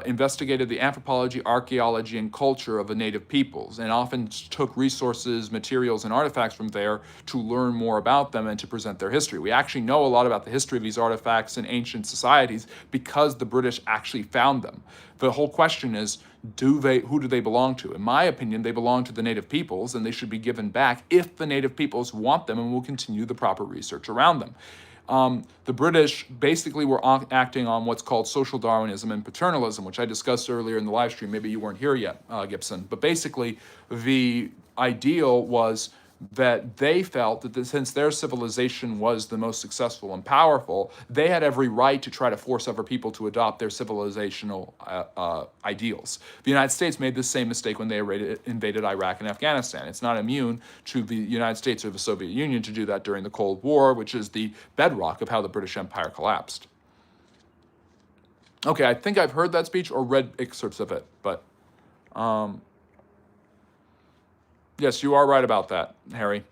investigated the anthropology, archaeology, and culture of the native peoples, and often took resources, materials, and artifacts from there to learn more about them and to present their history. We actually know a lot about the history of these artifacts in ancient societies because the British actually found them. The whole question is, who do they belong to? In my opinion, they belong to the native peoples, and they should be given back if the native peoples want them and will continue the proper research around them. The British basically were acting on what's called social Darwinism and paternalism, which I discussed earlier in the live stream. Maybe you weren't here yet, Gibson. But basically, the ideal was that they felt that since their civilization was the most successful and powerful, they had every right to try to force other people to adopt their civilizational ideals. The United States made this same mistake when they invaded Iraq and Afghanistan. It's not immune to the United States or the Soviet Union to do that during the Cold War, which is the bedrock of how the British Empire collapsed. Okay, I think I've heard that speech or read excerpts of it, but yes, you are right about that, Harry.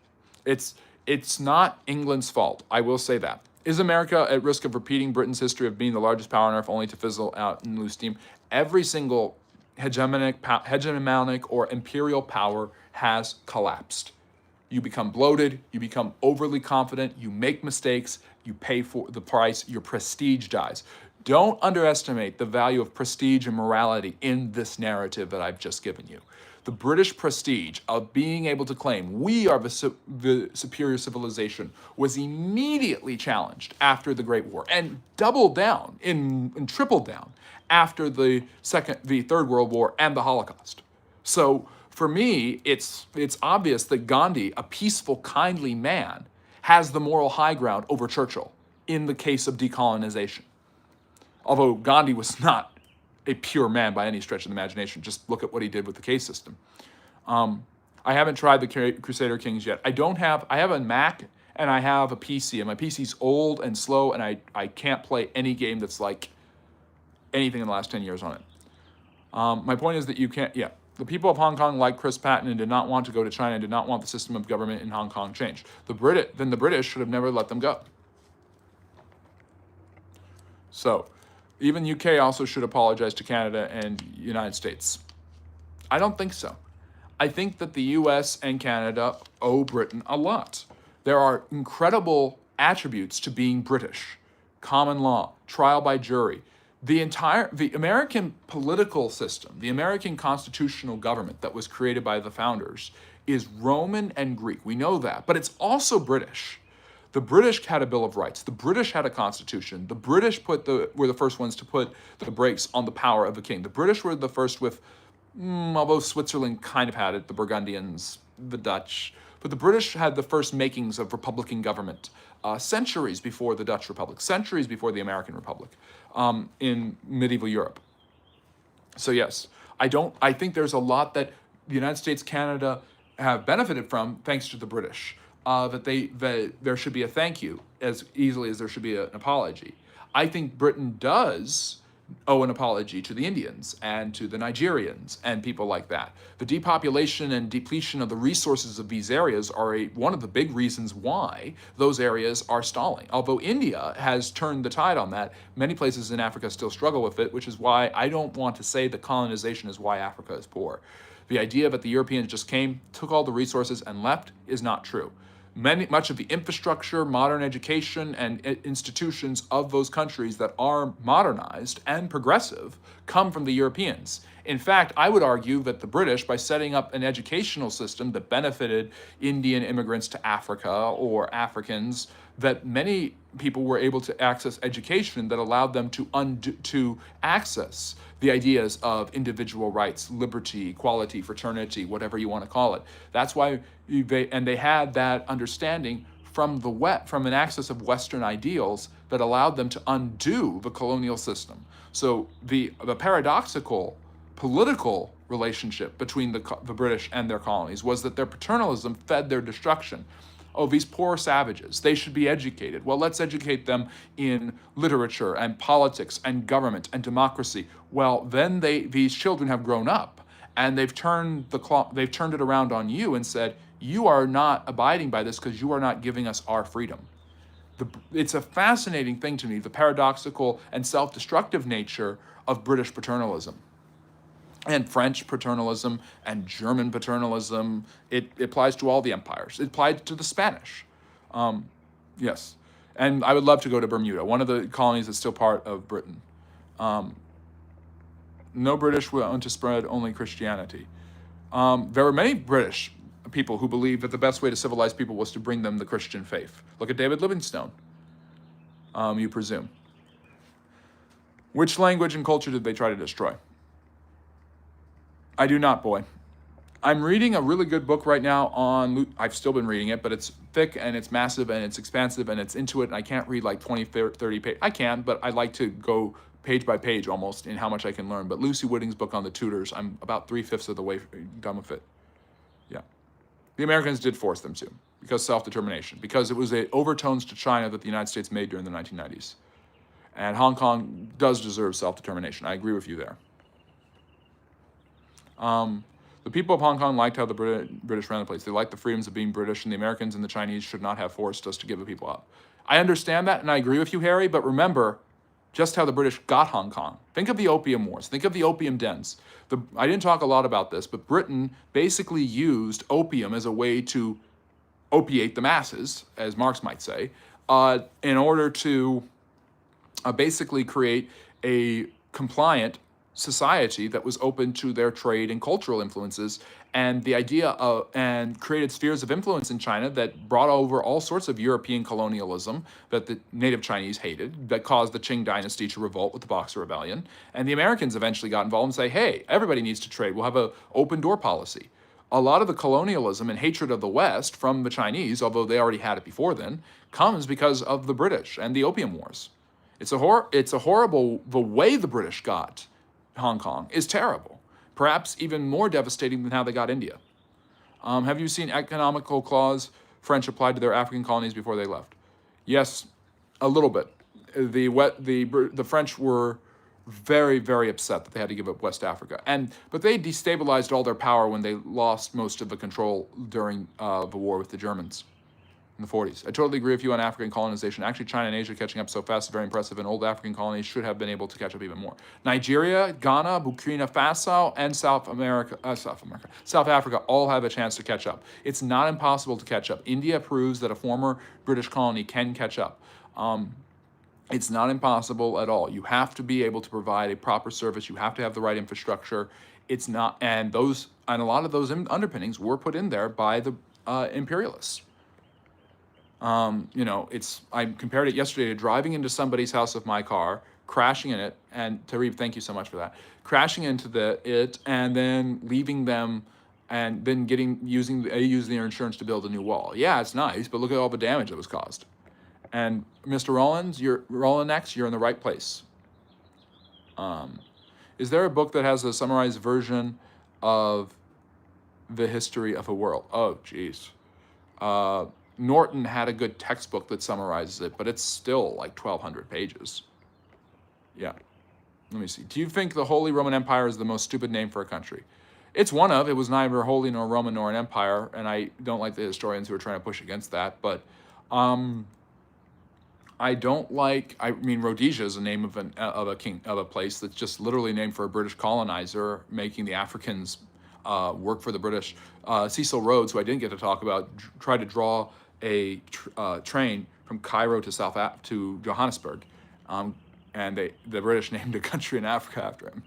It's not England's fault. I will say that. Is America at risk of repeating Britain's history of being the largest power on earth only to fizzle out and lose steam? Every single hegemonic or imperial power has collapsed. You become bloated, you become overly confident, you make mistakes, you pay for the price, your prestige dies. Don't underestimate the value of prestige and morality in this narrative that I've just given you. The British prestige of being able to claim we are the superior civilization was immediately challenged after the Great War and doubled down and tripled down after the Third World War and the Holocaust. So for me, it's obvious that Gandhi, a peaceful, kindly man, has the moral high ground over Churchill in the case of decolonization. Although Gandhi was not a pure man by any stretch of the imagination. Just look at what he did with the case system. I haven't tried the Crusader Kings yet. I have a Mac and I have a PC, and my PC's old and slow, and I can't play any game that's like anything in the last 10 years on it. My point is that you can't, the people of Hong Kong like Chris Patton and did not want to go to China and did not want the system of government in Hong Kong changed. Then the British should have never let them go. So, even UK also should apologize to Canada and United States. I don't think so. I think that the US and Canada owe Britain a lot. There are incredible attributes to being British. Common law, trial by jury. The American political system, the American constitutional government that was created by the founders is Roman and Greek. We know that, but it's also British. The British had a Bill of Rights. The British had a constitution. The British were the first ones to put the brakes on the power of the king. The British were the first with, although Switzerland kind of had it, the Burgundians, the Dutch, but the British had the first makings of republican government centuries before the Dutch Republic, centuries before the American Republic in medieval Europe. So yes, I think there's a lot that the United States, Canada have benefited from thanks to the British. That there should be a thank you as easily as there should be an apology. I think Britain does owe an apology to the Indians and to the Nigerians and people like that. The depopulation and depletion of the resources of these areas are one of the big reasons why those areas are stalling. Although India has turned the tide on that, many places in Africa still struggle with it, which is why I don't want to say that colonization is why Africa is poor. The idea that the Europeans just came, took all the resources, and left is not true. Much of the infrastructure, modern education, and institutions of those countries that are modernized and progressive come from the Europeans. In fact, I would argue that the British, by setting up an educational system that benefited Indian immigrants to Africa or Africans that many people were able to access education that allowed them to access the ideas of individual rights, liberty, equality, fraternity, whatever you want to call it. That's why they had that understanding from an access of Western ideals that allowed them to undo the colonial system. So the paradoxical political relationship between the British and their colonies was that their paternalism fed their destruction. Oh, these poor savages, they should be educated. Well, let's educate them in literature and politics and government and democracy. Well, then these children have grown up and they've turned it around on you and said, you are not abiding by this because you are not giving us our freedom. It's a fascinating thing to me, the paradoxical and self-destructive nature of British paternalism and French paternalism and German paternalism. It applies to all the empires. It applied to the Spanish. Yes. And I would love to go to Bermuda, one of the colonies that's still part of Britain. No British want to spread only Christianity. There were many British people who believed that the best way to civilize people was to bring them the Christian faith. Look at David Livingstone, you presume. Which language and culture did they try to destroy? I do not, boy. I'm reading a really good book right now on, I've still been reading it, but it's thick and it's massive and it's expansive and it's into it, and I can't read like 20, 30 pages. I can, but I like to go page by page almost in how much I can learn. But Lucy Whitting's book on the Tudors, I'm about 3/5 of the way done with it. Yeah. The Americans did force them to, because self-determination, because it was overtones to China that the United States made during the 1990s. And Hong Kong does deserve self-determination. I agree with you there. The people of Hong Kong liked how the British ran the place. They liked the freedoms of being British, and the Americans and the Chinese should not have forced us to give the people up. I understand that, and I agree with you, Harry, but remember just how the British got Hong Kong. Think of the Opium Wars. Think of the opium dens. I didn't talk a lot about this, but Britain basically used opium as a way to opiate the masses, as Marx might say, in order to basically create a compliant society that was open to their trade and cultural influences, and the idea of, and created spheres of influence in China that brought over all sorts of European colonialism that the native Chinese hated, that caused the Qing dynasty to revolt with the Boxer Rebellion. And the Americans eventually got involved and say, hey, everybody needs to trade. We'll have an open door policy. A lot of the colonialism and hatred of the West from the Chinese, although they already had it before then, comes because of the British and the Opium Wars. It's a horrible, the way the British got Hong Kong is terrible, perhaps even more devastating than how they got India. Have you seen economical clause French applied to their African colonies before they left? Yes, a little bit. The French were very, very upset that they had to give up West Africa, but they destabilized all their power when they lost most of the control during the war with the Germans in the 40s. I totally agree with you on African colonization. Actually, China and Asia catching up so fast is very impressive, and old African colonies should have been able to catch up even more. Nigeria, Ghana, Burkina Faso, and South Africa all have a chance to catch up. It's not impossible to catch up. India proves that a former British colony can catch up. It's not impossible at all. You have to be able to provide a proper service. You have to have the right infrastructure. It's not, and a lot of those underpinnings were put in there by the imperialists. I compared it yesterday to driving into somebody's house with my car, crashing in it, and Tarib, thank you so much for that, crashing into it, and then leaving them, and then using their insurance to build a new wall. Yeah, it's nice, but look at all the damage that was caused. And Mr. Rollins, you're in the right place. Is there a book that has a summarized version of the history of a world? Oh, geez. Norton had a good textbook that summarizes it, but it's still like 1,200 pages. Yeah. Let me see. Do you think the Holy Roman Empire is the most stupid name for a country? It's one of. It was neither holy nor Roman nor an empire, and I don't like the historians who are trying to push against that. But I don't like. I mean, Rhodesia is a name of a place that's just literally named for a British colonizer, making the Africans work for the British. Cecil Rhodes, who I didn't get to talk about, tried to draw a train from Cairo to Johannesburg, and the British named a country in Africa after him.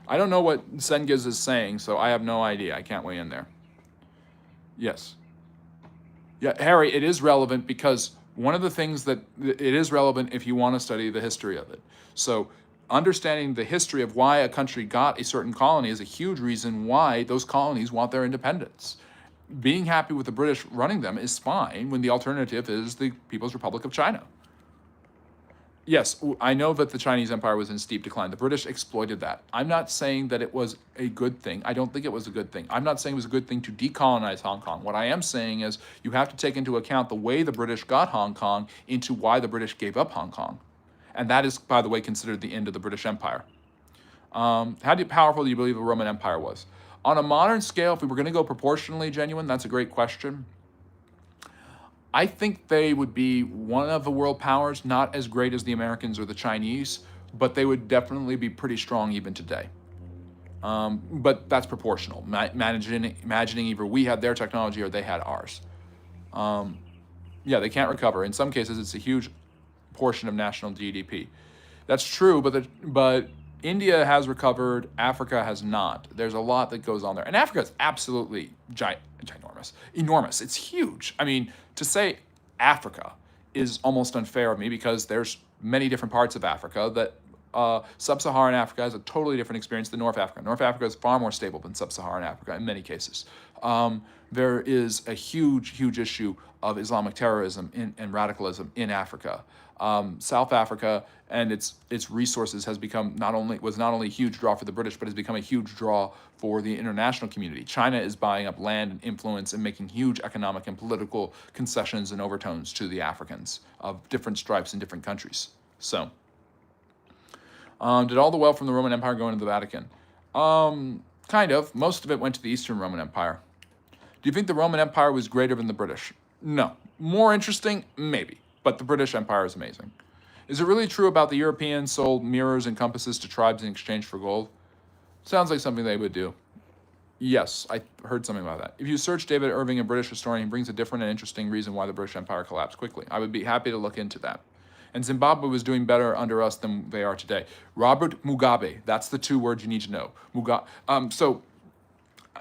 I don't know what Sengiz is saying, so I have no idea. I can't weigh in there. Yes. Yeah, Harry, it is relevant because one of the things that it is relevant if you want to study the history of it. So, understanding the history of why a country got a certain colony is a huge reason why those colonies want their independence. Being happy with the British running them is fine when the alternative is the People's Republic of China. Yes, I know that the Chinese Empire was in steep decline. The British exploited that. I'm not saying that it was a good thing. I don't think it was a good thing. I'm not saying it was a good thing to decolonize Hong Kong. What I am saying is you have to take into account the way the British got Hong Kong into why the British gave up Hong Kong. And that is, by the way, considered the end of the British Empire. Powerful do you believe the Roman Empire was? On a modern scale, if we were going to go proportionally genuine, that's a great question. I think they would be one of the world powers, not as great as the Americans or the Chinese, but they would definitely be pretty strong even today. But that's proportional. Imagining either we had their technology or they had ours. Yeah, they can't recover. In some cases, it's a huge portion of national GDP. That's true, but India has recovered. Africa has not. There's a lot that goes on there, and Africa is absolutely ginormous, enormous. It's huge. I mean, to say Africa is almost unfair of me because there's many different parts of Africa that sub-Saharan Africa has a totally different experience than North Africa. North Africa is far more stable than sub-Saharan Africa in many cases. There is a huge issue of Islamic terrorism and radicalism in Africa. South Africa and its resources was not only a huge draw for the British, but has become a huge draw for the international community. China is buying up land and influence and making huge economic and political concessions and overtones to the Africans of different stripes in different countries. So, did all the wealth from the Roman Empire go into the Vatican? Kind of. Most of it went to the Eastern Roman Empire. Do you think the Roman Empire was greater than the British? No. More interesting? Maybe. But the British Empire is amazing. Is it really true about the Europeans sold mirrors and compasses to tribes in exchange for gold? Sounds like something they would do. Yes, I heard something about that. If you search David Irving, a British historian, he brings a different and interesting reason why the British Empire collapsed quickly. I would be happy to look into that. And Zimbabwe was doing better under us than they are today. Robert Mugabe, that's the two words you need to know.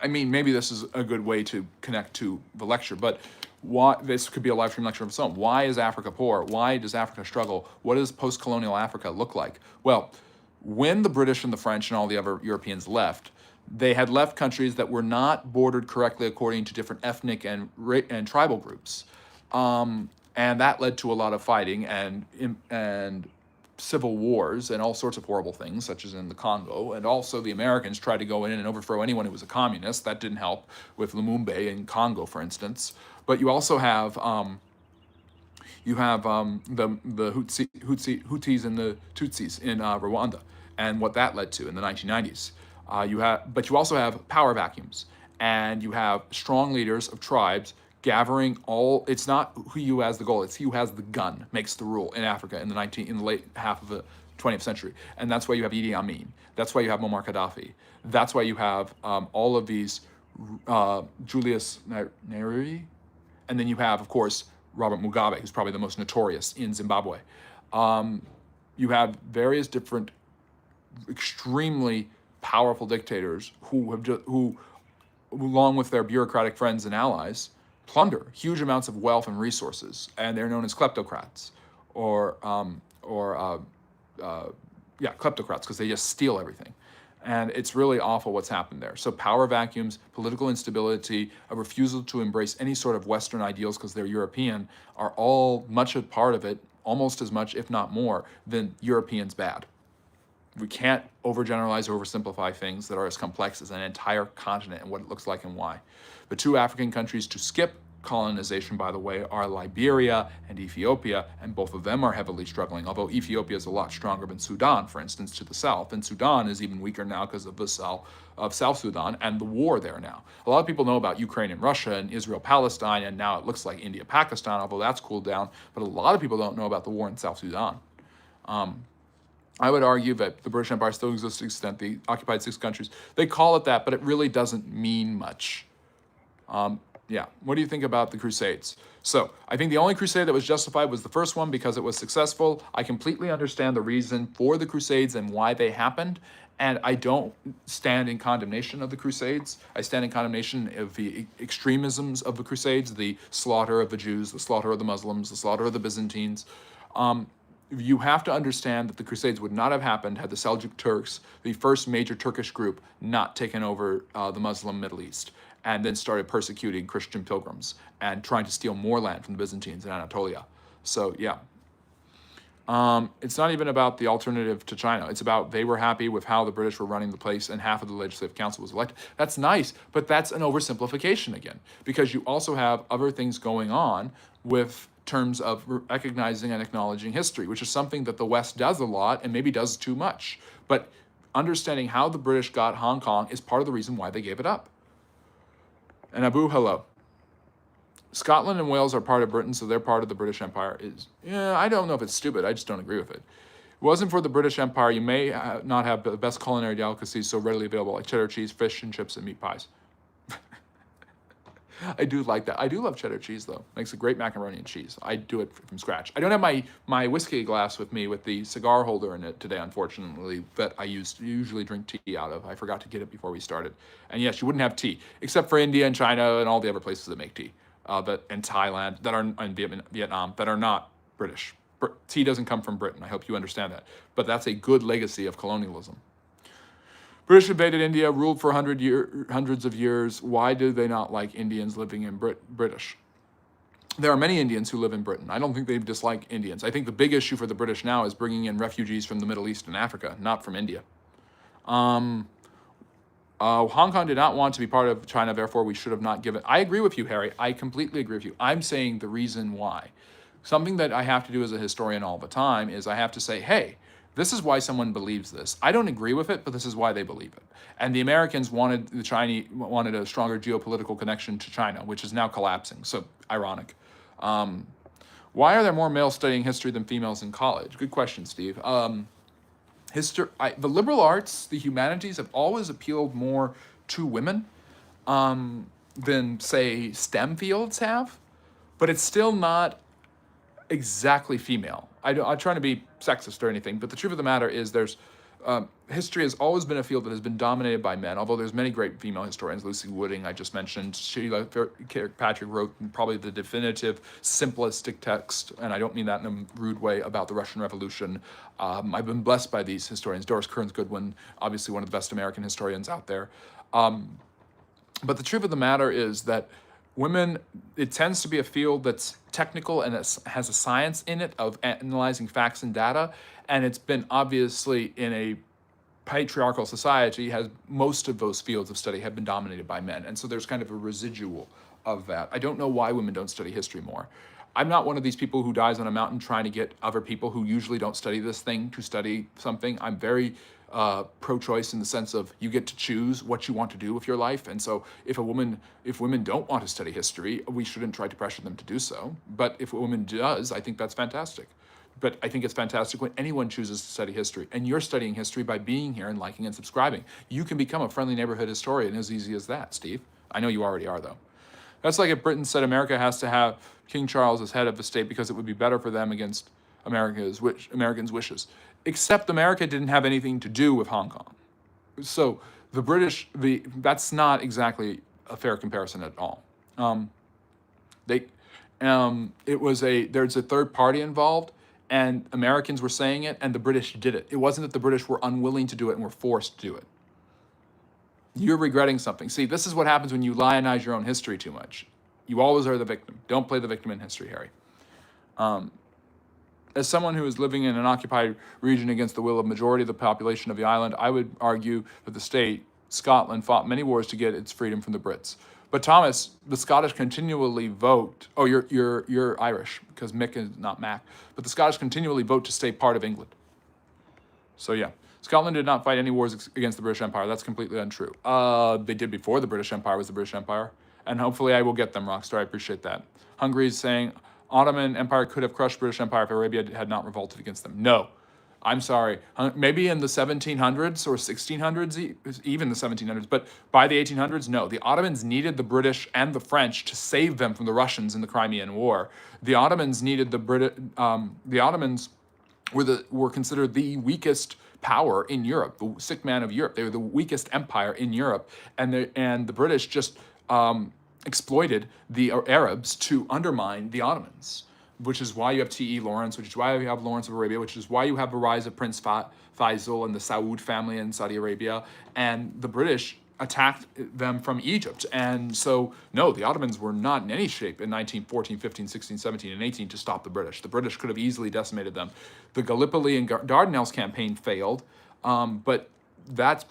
Maybe this is a good way to connect to the lecture, but this could be a live stream lecture of its own. Why is Africa poor? Why does Africa struggle? What does post-colonial Africa look like? Well, when the British and the French and all the other Europeans left, they had left countries that were not bordered correctly according to different ethnic and tribal groups. And that led to a lot of fighting and civil wars and all sorts of horrible things, such as in the Congo. And also the Americans tried to go in and overthrow anyone who was a communist. That didn't help with Lumumba in Congo, for instance. But you also have the Houthis and the Tutsis in Rwanda, and what that led to in the 1990s. But you also have power vacuums, and you have strong leaders of tribes gathering all. It's not who has the goal; it's who has the gun makes the rule in Africa in the late half of the 20th century, and that's why you have Idi Amin. That's why you have Muammar Gaddafi. That's why you have all of these Julius Nyerere. And then you have, of course, Robert Mugabe, who's probably the most notorious in Zimbabwe. You have various different extremely powerful dictators who, along with their bureaucratic friends and allies, plunder huge amounts of wealth and resources, and they're known as kleptocrats, kleptocrats, because they just steal everything. And it's really awful what's happened there. So power vacuums, political instability, a refusal to embrace any sort of Western ideals because they're European, are all much a part of it, almost as much, if not more, than Europeans bad. We can't overgeneralize or oversimplify things that are as complex as an entire continent and what it looks like and why. The two African countries to skip colonization, by the way, are Liberia and Ethiopia, and both of them are heavily struggling, although Ethiopia is a lot stronger than Sudan, for instance, to the south, and Sudan is even weaker now because of the South Sudan and the war there now. A lot of people know about Ukraine and Russia and Israel-Palestine, and now it looks like India-Pakistan, although that's cooled down, but a lot of people don't know about the war in South Sudan. I would argue that the British Empire still exists to the extent they occupied 6 countries. They call it that, but it really doesn't mean much. What do you think about the Crusades? So I think the only crusade that was justified was the first one because it was successful. I completely understand the reason for the Crusades and why they happened. And I don't stand in condemnation of the Crusades. I stand in condemnation of the extremisms of the Crusades, the slaughter of the Jews, the slaughter of the Muslims, the slaughter of the Byzantines. You have to understand that the Crusades would not have happened had the Seljuk Turks, the first major Turkish group, not taken over the Muslim Middle East and then started persecuting Christian pilgrims and trying to steal more land from the Byzantines in Anatolia. So, yeah. It's not even about the alternative to China. It's about they were happy with how the British were running the place and half of the Legislative Council was elected. That's nice, but that's an oversimplification again, because you also have other things going on with terms of recognizing and acknowledging history, which is something that the West does a lot and maybe does too much. But understanding how the British got Hong Kong is part of the reason why they gave it up. And Abu, hello. Scotland and Wales are part of Britain, so they're part of the British Empire. I don't know if it's stupid. I just don't agree with it. If it wasn't for the British Empire, you may not have the best culinary delicacies so readily available, like cheddar cheese, fish and chips, and meat pies. I do like that. I do love cheddar cheese, though. Makes a great macaroni and cheese. I do it from scratch. I don't have my whiskey glass with me with the cigar holder in it today, unfortunately, that I usually drink tea out of. I forgot to get it before we started. And yes, you wouldn't have tea, except for India and China and all the other places that make tea. And Thailand, that are in Vietnam, that are not British. Tea doesn't come from Britain. I hope you understand that. But that's a good legacy of colonialism. British invaded India, ruled for hundreds of years. Why do they not like Indians living in British? There are many Indians who live in Britain. I don't think they dislike Indians. I think the big issue for the British now is bringing in refugees from the Middle East and Africa, not from India. Hong Kong did not want to be part of China, therefore we should have not given. I agree with you, Harry. I completely agree with you. I'm saying the reason why. Something that I have to do as a historian all the time is I have to say, hey, this is why someone believes this. I don't agree with it, but this is why they believe it. And the Americans wanted a stronger geopolitical connection to China, which is now collapsing. So ironic. Why are there more males studying history than females in college? Good question, Steve. The liberal arts, the humanities have always appealed more to women than, say, STEM fields have, but it's still not exactly female. I'm trying to be sexist or anything, but the truth of the matter is history has always been a field that has been dominated by men, although there's many great female historians. Lucy Wooding, I just mentioned. Sheila Kirkpatrick wrote probably the definitive, simplistic text, and I don't mean that in a rude way, about the Russian Revolution. I've been blessed by these historians. Doris Kearns Goodwin, obviously one of the best American historians out there. But the truth of the matter is that women, it tends to be a field that's technical and it has a science in it of analyzing facts and data. And it's been obviously in a patriarchal society, most of those fields of study have been dominated by men. And so there's kind of a residual of that. I don't know why women don't study history more. I'm not one of these people who dies on a mountain trying to get other people who usually don't study this thing to study something. I'm very pro-choice in the sense of you get to choose what you want to do with your life. And so if women don't want to study history, we shouldn't try to pressure them to do so. But if a woman does, I think that's fantastic. But I think it's fantastic when anyone chooses to study history. And you're studying history by being here and liking and subscribing. You can become a friendly neighborhood historian as easy as that, Steve. I know you already are, though. That's like if Britain said America has to have King Charles as head of the state because it would be better for them against Americans' wishes. Except America didn't have anything to do with Hong Kong. So the British, that's not exactly a fair comparison at all. There's a third party involved, and Americans were saying it, and the British did it. It wasn't that the British were unwilling to do it and were forced to do it. You're regretting something. See, this is what happens when you lionize your own history too much. You always are the victim. Don't play the victim in history, Harry. As someone who is living in an occupied region against the will of majority of the population of the island, I would argue that the state, Scotland, fought many wars to get its freedom from the Brits. But Thomas, the Scottish continually vote. Oh, you're Irish because Mick is not Mac. But the Scottish continually vote to stay part of England. So yeah, Scotland did not fight any wars against the British Empire. That's completely untrue. They did before the British Empire was the British Empire, and hopefully I will get them, Rockstar. I appreciate that. Hungary is saying Ottoman Empire could have crushed British Empire if Arabia had not revolted against them. No. I'm sorry, maybe in the 1700s or 1600s, even the 1700s, but by the 1800s, no. The Ottomans needed the British and the French to save them from the Russians in the Crimean War. The Ottomans needed the Ottomans were considered the weakest power in Europe, the sick man of Europe. They were the weakest empire in Europe, and the British just exploited the Arabs to undermine the Ottomans, which is why you have T.E. Lawrence, which is why you have Lawrence of Arabia, which is why you have the rise of Prince Faisal and the Saud family in Saudi Arabia, and the British attacked them from Egypt. And so, no, the Ottomans were not in any shape in 1914, 15, 16, 17, and 18 to stop the British. The British could have easily decimated them. The Gallipoli and Dardanelles campaign failed, but that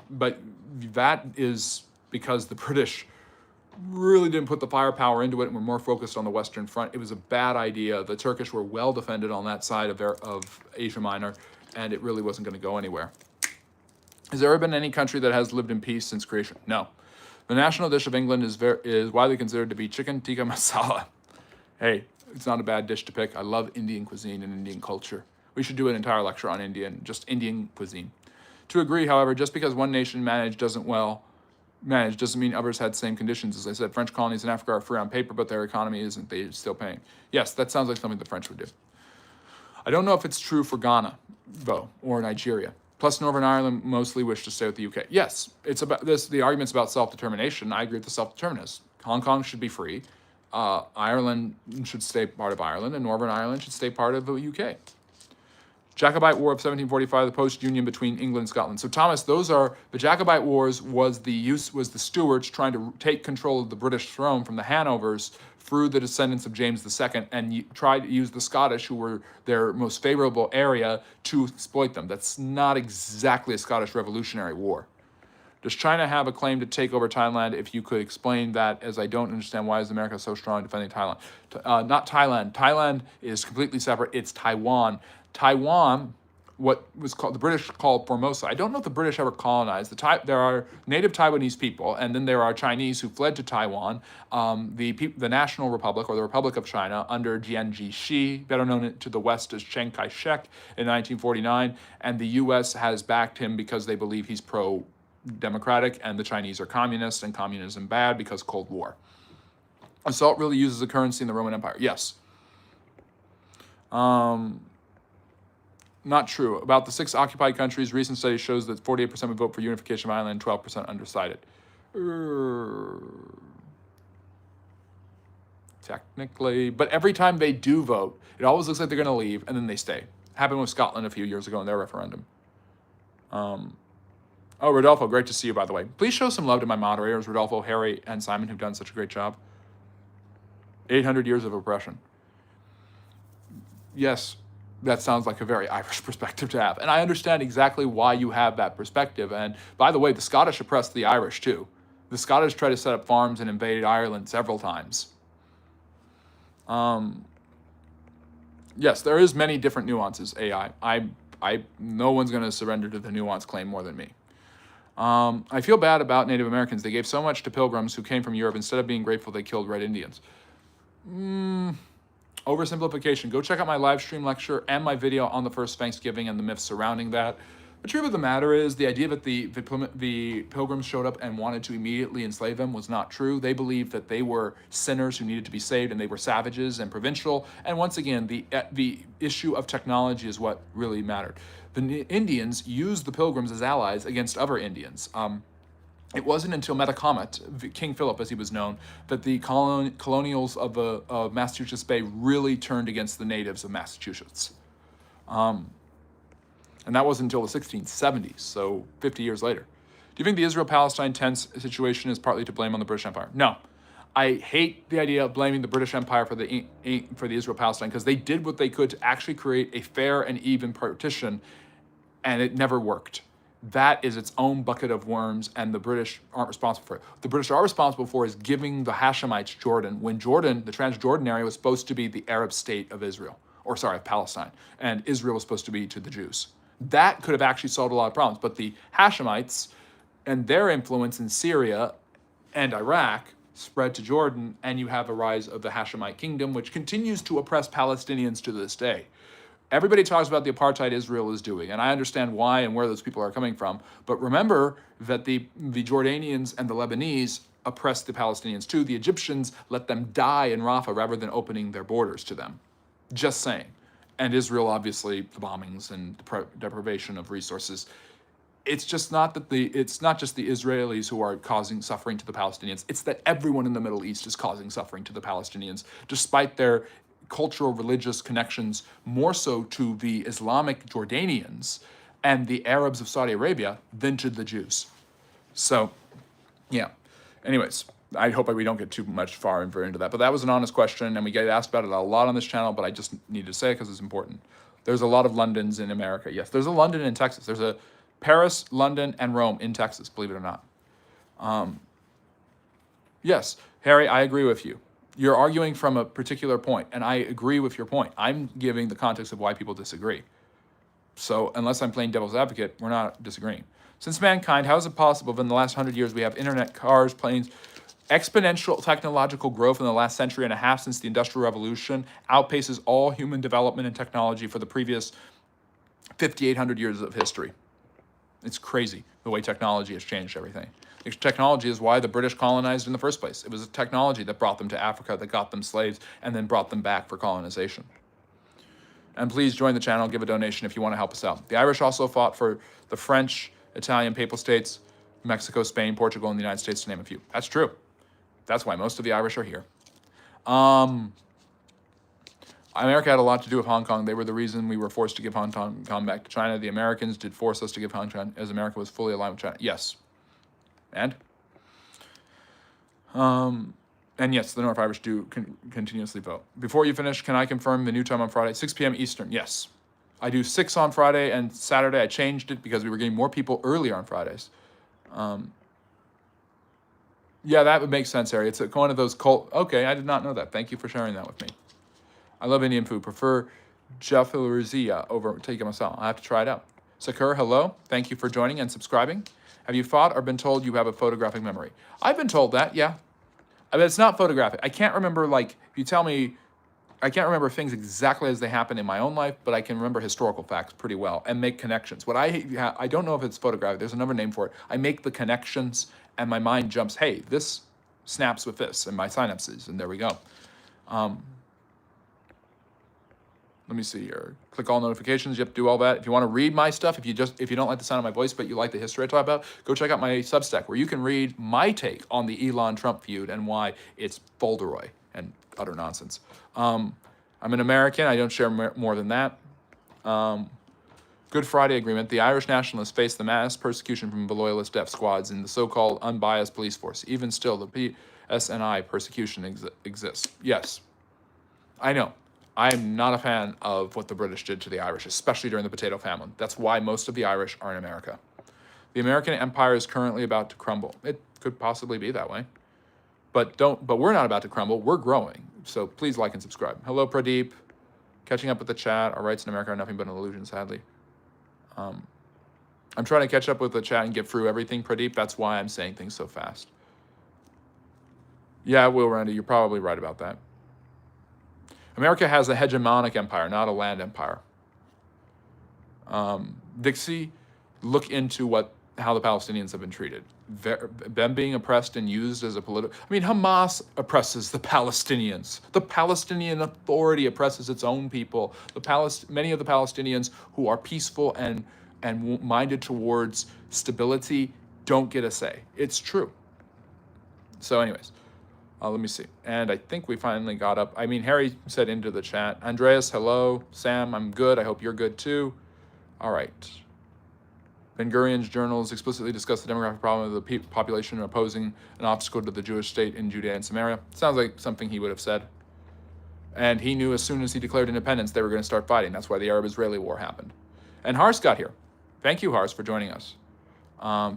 is because the British really didn't put the firepower into it and were more focused on the Western Front. It was a bad idea. The Turkish were well defended on that side of Asia Minor, and it really wasn't going to go anywhere. Has there ever been any country that has lived in peace since creation? No. The national dish of England is widely considered to be chicken tikka masala. Hey, it's not a bad dish to pick. I love Indian cuisine and Indian culture. We should do an entire lecture on just Indian cuisine. To agree, however, just because one nation managed doesn't mean others had the same conditions. As I said, French colonies in Africa are free on paper, but their economy isn't. They're still paying. Yes, that sounds like something the French would do. I don't know if it's true for Ghana, though, or Nigeria. Plus, Northern Ireland mostly wish to stay with the UK. Yes, it's about this. The argument's about self-determination. I agree with the self-determinists. Hong Kong should be free. Ireland should stay part of Ireland, and Northern Ireland should stay part of the UK. Jacobite War of 1745, the post-union between England and Scotland. So Thomas, those are the Jacobite Wars. Was the Stuarts trying to take control of the British throne from the Hanovers through the descendants of James II, and tried to use the Scottish, who were their most favorable area, to exploit them. That's not exactly a Scottish Revolutionary War. Does China have a claim to take over Thailand? If you could explain that, as I don't understand why is America so strong defending Thailand. Not Thailand. Thailand is completely separate. It's Taiwan. Taiwan, what was called, the British called Formosa. I don't know if the British ever colonized. There are native Taiwanese people, and then there are Chinese who fled to Taiwan. The National Republic, or the Republic of China, under Jiang Jiechi, better known to the West as Chiang Kai-shek, in 1949, and the U.S. has backed him because they believe he's pro-democratic, and the Chinese are communists, and communism bad because Cold War. Salt really uses a currency in the Roman Empire. Yes. Not true. About the 6 occupied countries, recent study shows that 48% would vote for unification of Ireland and 12% undecided. Technically. But every time they do vote, it always looks like they're going to leave, and then they stay. Happened with Scotland a few years ago in their referendum. Oh, Rodolfo, great to see you, by the way. Please show some love to my moderators, Rodolfo, Harry, and Simon, who've done such a great job. 800 years of oppression. Yes. That sounds like a very Irish perspective to have. And I understand exactly why you have that perspective. And by the way, the Scottish oppressed the Irish too. The Scottish tried to set up farms and invade Ireland several times. Yes, there is many different nuances, AI. No one's going to surrender to the nuance claim more than me. I feel bad about Native Americans. They gave so much to pilgrims who came from Europe. Instead of being grateful, they killed Red Indians. Oversimplification. Go check out my live stream lecture and my video on the first Thanksgiving and the myths surrounding that. The truth of the matter is the idea that the pilgrims showed up and wanted to immediately enslave them was not true. They believed that they were sinners who needed to be saved, and they were savages and provincial. And once again, the issue of technology is what really mattered. The Indians used the pilgrims as allies against other Indians. It wasn't until Metacomet, King Philip as he was known, that the colonials of Massachusetts Bay really turned against the natives of Massachusetts. And that wasn't until the 1670s, so 50 years later. Do you think the Israel-Palestine tense situation is partly to blame on the British Empire? No. I hate the idea of blaming the British Empire for the Israel-Palestine, because they did what they could to actually create a fair and even partition, and it never worked. That is its own bucket of worms, and the British aren't responsible for it. What the British are responsible for is giving the Hashemites Jordan, when Jordan, the Transjordan area, was supposed to be the Arab state of Israel, of Palestine, and Israel was supposed to be to the Jews. That could have actually solved a lot of problems, but the Hashemites and their influence in Syria and Iraq spread to Jordan, and you have a rise of the Hashemite kingdom, which continues to oppress Palestinians to this day. Everybody talks about the apartheid Israel is doing, and I understand why and where those people are coming from. But remember that the Jordanians and the Lebanese oppressed the Palestinians too. The Egyptians let them die in Rafah rather than opening their borders to them. Just saying. and Israel, obviously, the bombings and deprivation of resources. It's just not that it's not just the Israelis who are causing suffering to the Palestinians. It's that everyone in the Middle East is causing suffering to the Palestinians, despite their cultural, religious connections, more so to the Islamic Jordanians and the Arabs of Saudi Arabia than to the Jews. So, yeah. Anyways, I hope we don't get too much far into that. But that was an honest question, and we get asked about it a lot on this channel, but I just need to say it because it's important. There's a lot of Londons in America. Yes, there's a London in Texas. There's a Paris, London, and Rome in Texas, believe it or not. Yes, Harry, I agree with you. You're arguing from a particular point, and I agree with your point. I'm giving the context of why people disagree. So unless I'm playing devil's advocate, we're not disagreeing. Since mankind, how is it possible that in the last 100 years we have internet, cars, planes, exponential technological growth in the last century and a half since the Industrial Revolution outpaces all human development and technology for the previous 5,800 years of history? It's crazy the way technology has changed everything. Technology is why the British colonized in the first place. It was a technology that brought them to Africa, that got them slaves, and then brought them back for colonization. And please join the channel, give a donation if you want to help us out. The Irish also fought for the French, Italian Papal States, Mexico, Spain, Portugal, and the United States, to name a few. That's true. That's why most of the Irish are here. America had a lot to do with Hong Kong. They were the reason we were forced to give Hong Kong back to China. The Americans did force us to give Hong Kong, as America was fully aligned with China. Yes. And yes, the North Irish do continuously vote. Before you finish, can I confirm the new time on Friday? 6 p.m. Eastern. Yes. I do 6 on Friday and Saturday. I changed it because we were getting more people earlier on Fridays. Yeah, that would make sense, Harry. It's one of those cult. Okay, I did not know that. Thank you for sharing that with me. I love Indian food. Prefer Jaffarizia over tikka masala. I have to try it out. Sakur, hello. Thank you for joining and subscribing. Have you fought or been told you have a photographic memory? I've been told that, yeah. I mean, it's not photographic. I can't remember, like, if you tell me, I can't remember things exactly as they happen in my own life, but I can remember historical facts pretty well and make connections. What I don't know if it's photographic. There's another name for it. I make the connections and my mind jumps, hey, this snaps with this, and my synapses, and there we go. Let me see here. Click all notifications. You have to do all that. If you want to read my stuff, if you don't like the sound of my voice, but you like the history I talk about, go check out my Substack where you can read my take on the Elon Trump feud and why it's Folderoy and utter nonsense. I'm an American. I don't share more than that. Good Friday Agreement. The Irish nationalists face the mass persecution from the loyalist death squads in the so-called unbiased police force. Even still, the PSNI persecution exists. Yes, I know. I'm not a fan of what the British did to the Irish, especially during the potato famine. That's why most of the Irish are in America. The American empire is currently about to crumble. It could possibly be that way. But we're not about to crumble. We're growing. So please like and subscribe. Hello, Pradeep. Catching up with the chat. Our rights in America are nothing but an illusion, sadly. I'm trying to catch up with the chat and get through everything, Pradeep. That's why I'm saying things so fast. Yeah, Will Randy, you're probably right about that. America has a hegemonic empire, not a land empire. Dixie, look into how the Palestinians have been treated. Them being oppressed and used as a political... I mean, Hamas oppresses the Palestinians. The Palestinian Authority oppresses its own people. Many of the Palestinians who are peaceful and minded towards stability don't get a say. It's true. So anyways... let me see. And I think we finally got up. I mean, Harry said into the chat. Andreas, hello. Sam, I'm good. I hope you're good too. All right. Ben-Gurion's journals explicitly discuss the demographic problem of the population opposing an obstacle to the Jewish state in Judea and Samaria. Sounds like something he would have said. And he knew as soon as he declared independence, they were going to start fighting. That's why the Arab-Israeli war happened. And Hars got here. Thank you, Hars, for joining us.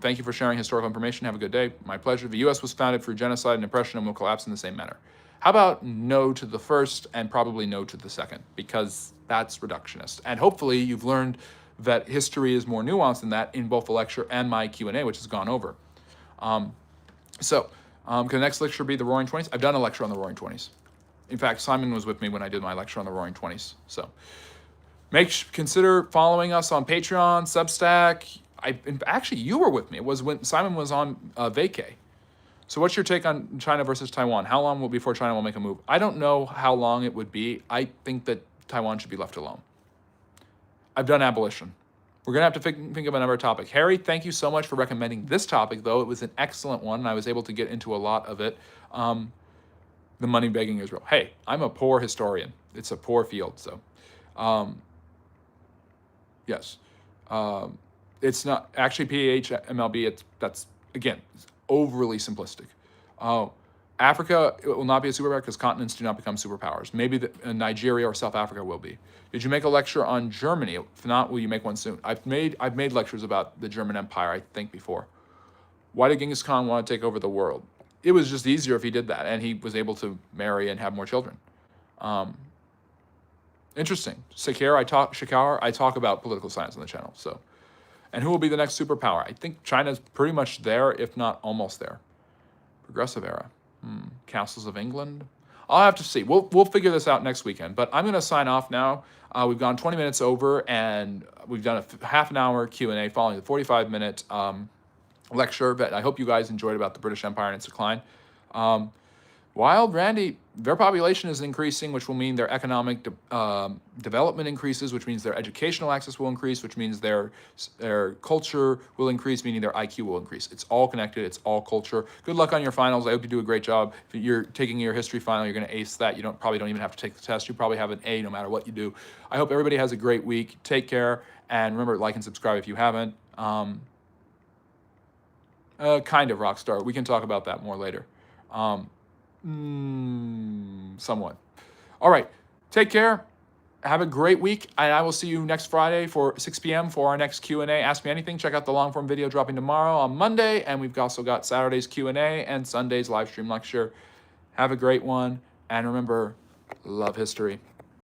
Thank you for sharing historical information. Have a good day. My pleasure. The U.S. was founded through genocide and oppression and will collapse in the same manner. How about no to the first and probably no to the second? Because that's reductionist. And hopefully you've learned that history is more nuanced than that in both the lecture and my Q&A, which has gone over. Can the next lecture be the Roaring Twenties? I've done a lecture on the Roaring Twenties. In fact, Simon was with me when I did my lecture on the Roaring Twenties. So consider following us on Patreon, Substack. Actually, you were with me. It was when Simon was on vacay. So what's your take on China versus Taiwan? How long before China will make a move? I don't know how long it would be. I think that Taiwan should be left alone. I've done abolition. We're going to have to think of another topic. Harry, thank you so much for recommending this topic, though. It was an excellent one, and I was able to get into a lot of it. The money begging Israel. Hey, I'm a poor historian. It's a poor field, so yes. It's not actually PHMLB. That's again overly simplistic. Africa it will not be a superpower because continents do not become superpowers. Maybe Nigeria or South Africa will be. Did you make a lecture on Germany? If not, will you make one soon? I've made lectures about the German Empire, I think, before. Why did Genghis Khan want to take over the world? It was just easier if he did that, and he was able to marry and have more children. Interesting. Shakar, I talk about political science on the channel. So, and who will be the next superpower? I think China's pretty much there, if not almost there. Progressive era. Castles of England. I'll have to see. We'll figure this out next weekend. But I'm going to sign off now. We've gone 20 minutes over, and we've done a half an hour Q&A following the 45-minute lecture. But I hope you guys enjoyed about the British Empire and its decline. Wild Randy, their population is increasing, which will mean their economic development increases, which means their educational access will increase, which means their culture will increase, meaning their IQ will increase. It's all connected. It's all culture. Good luck on your finals. I hope you do a great job. If you're taking your history final, you're going to ace that. You probably don't even have to take the test. You probably have an A no matter what you do. I hope everybody has a great week. Take care. And remember, like and subscribe if you haven't. Kind of Rockstar. We can talk about that more later. Somewhat. All right. Take care. Have a great week, and I will see you next Friday for 6 p.m. for our next Q&A. Ask me anything. Check out the long-form video dropping tomorrow on Monday, and we've also got Saturday's Q&A and Sunday's live stream lecture. Have a great one, and remember, love history.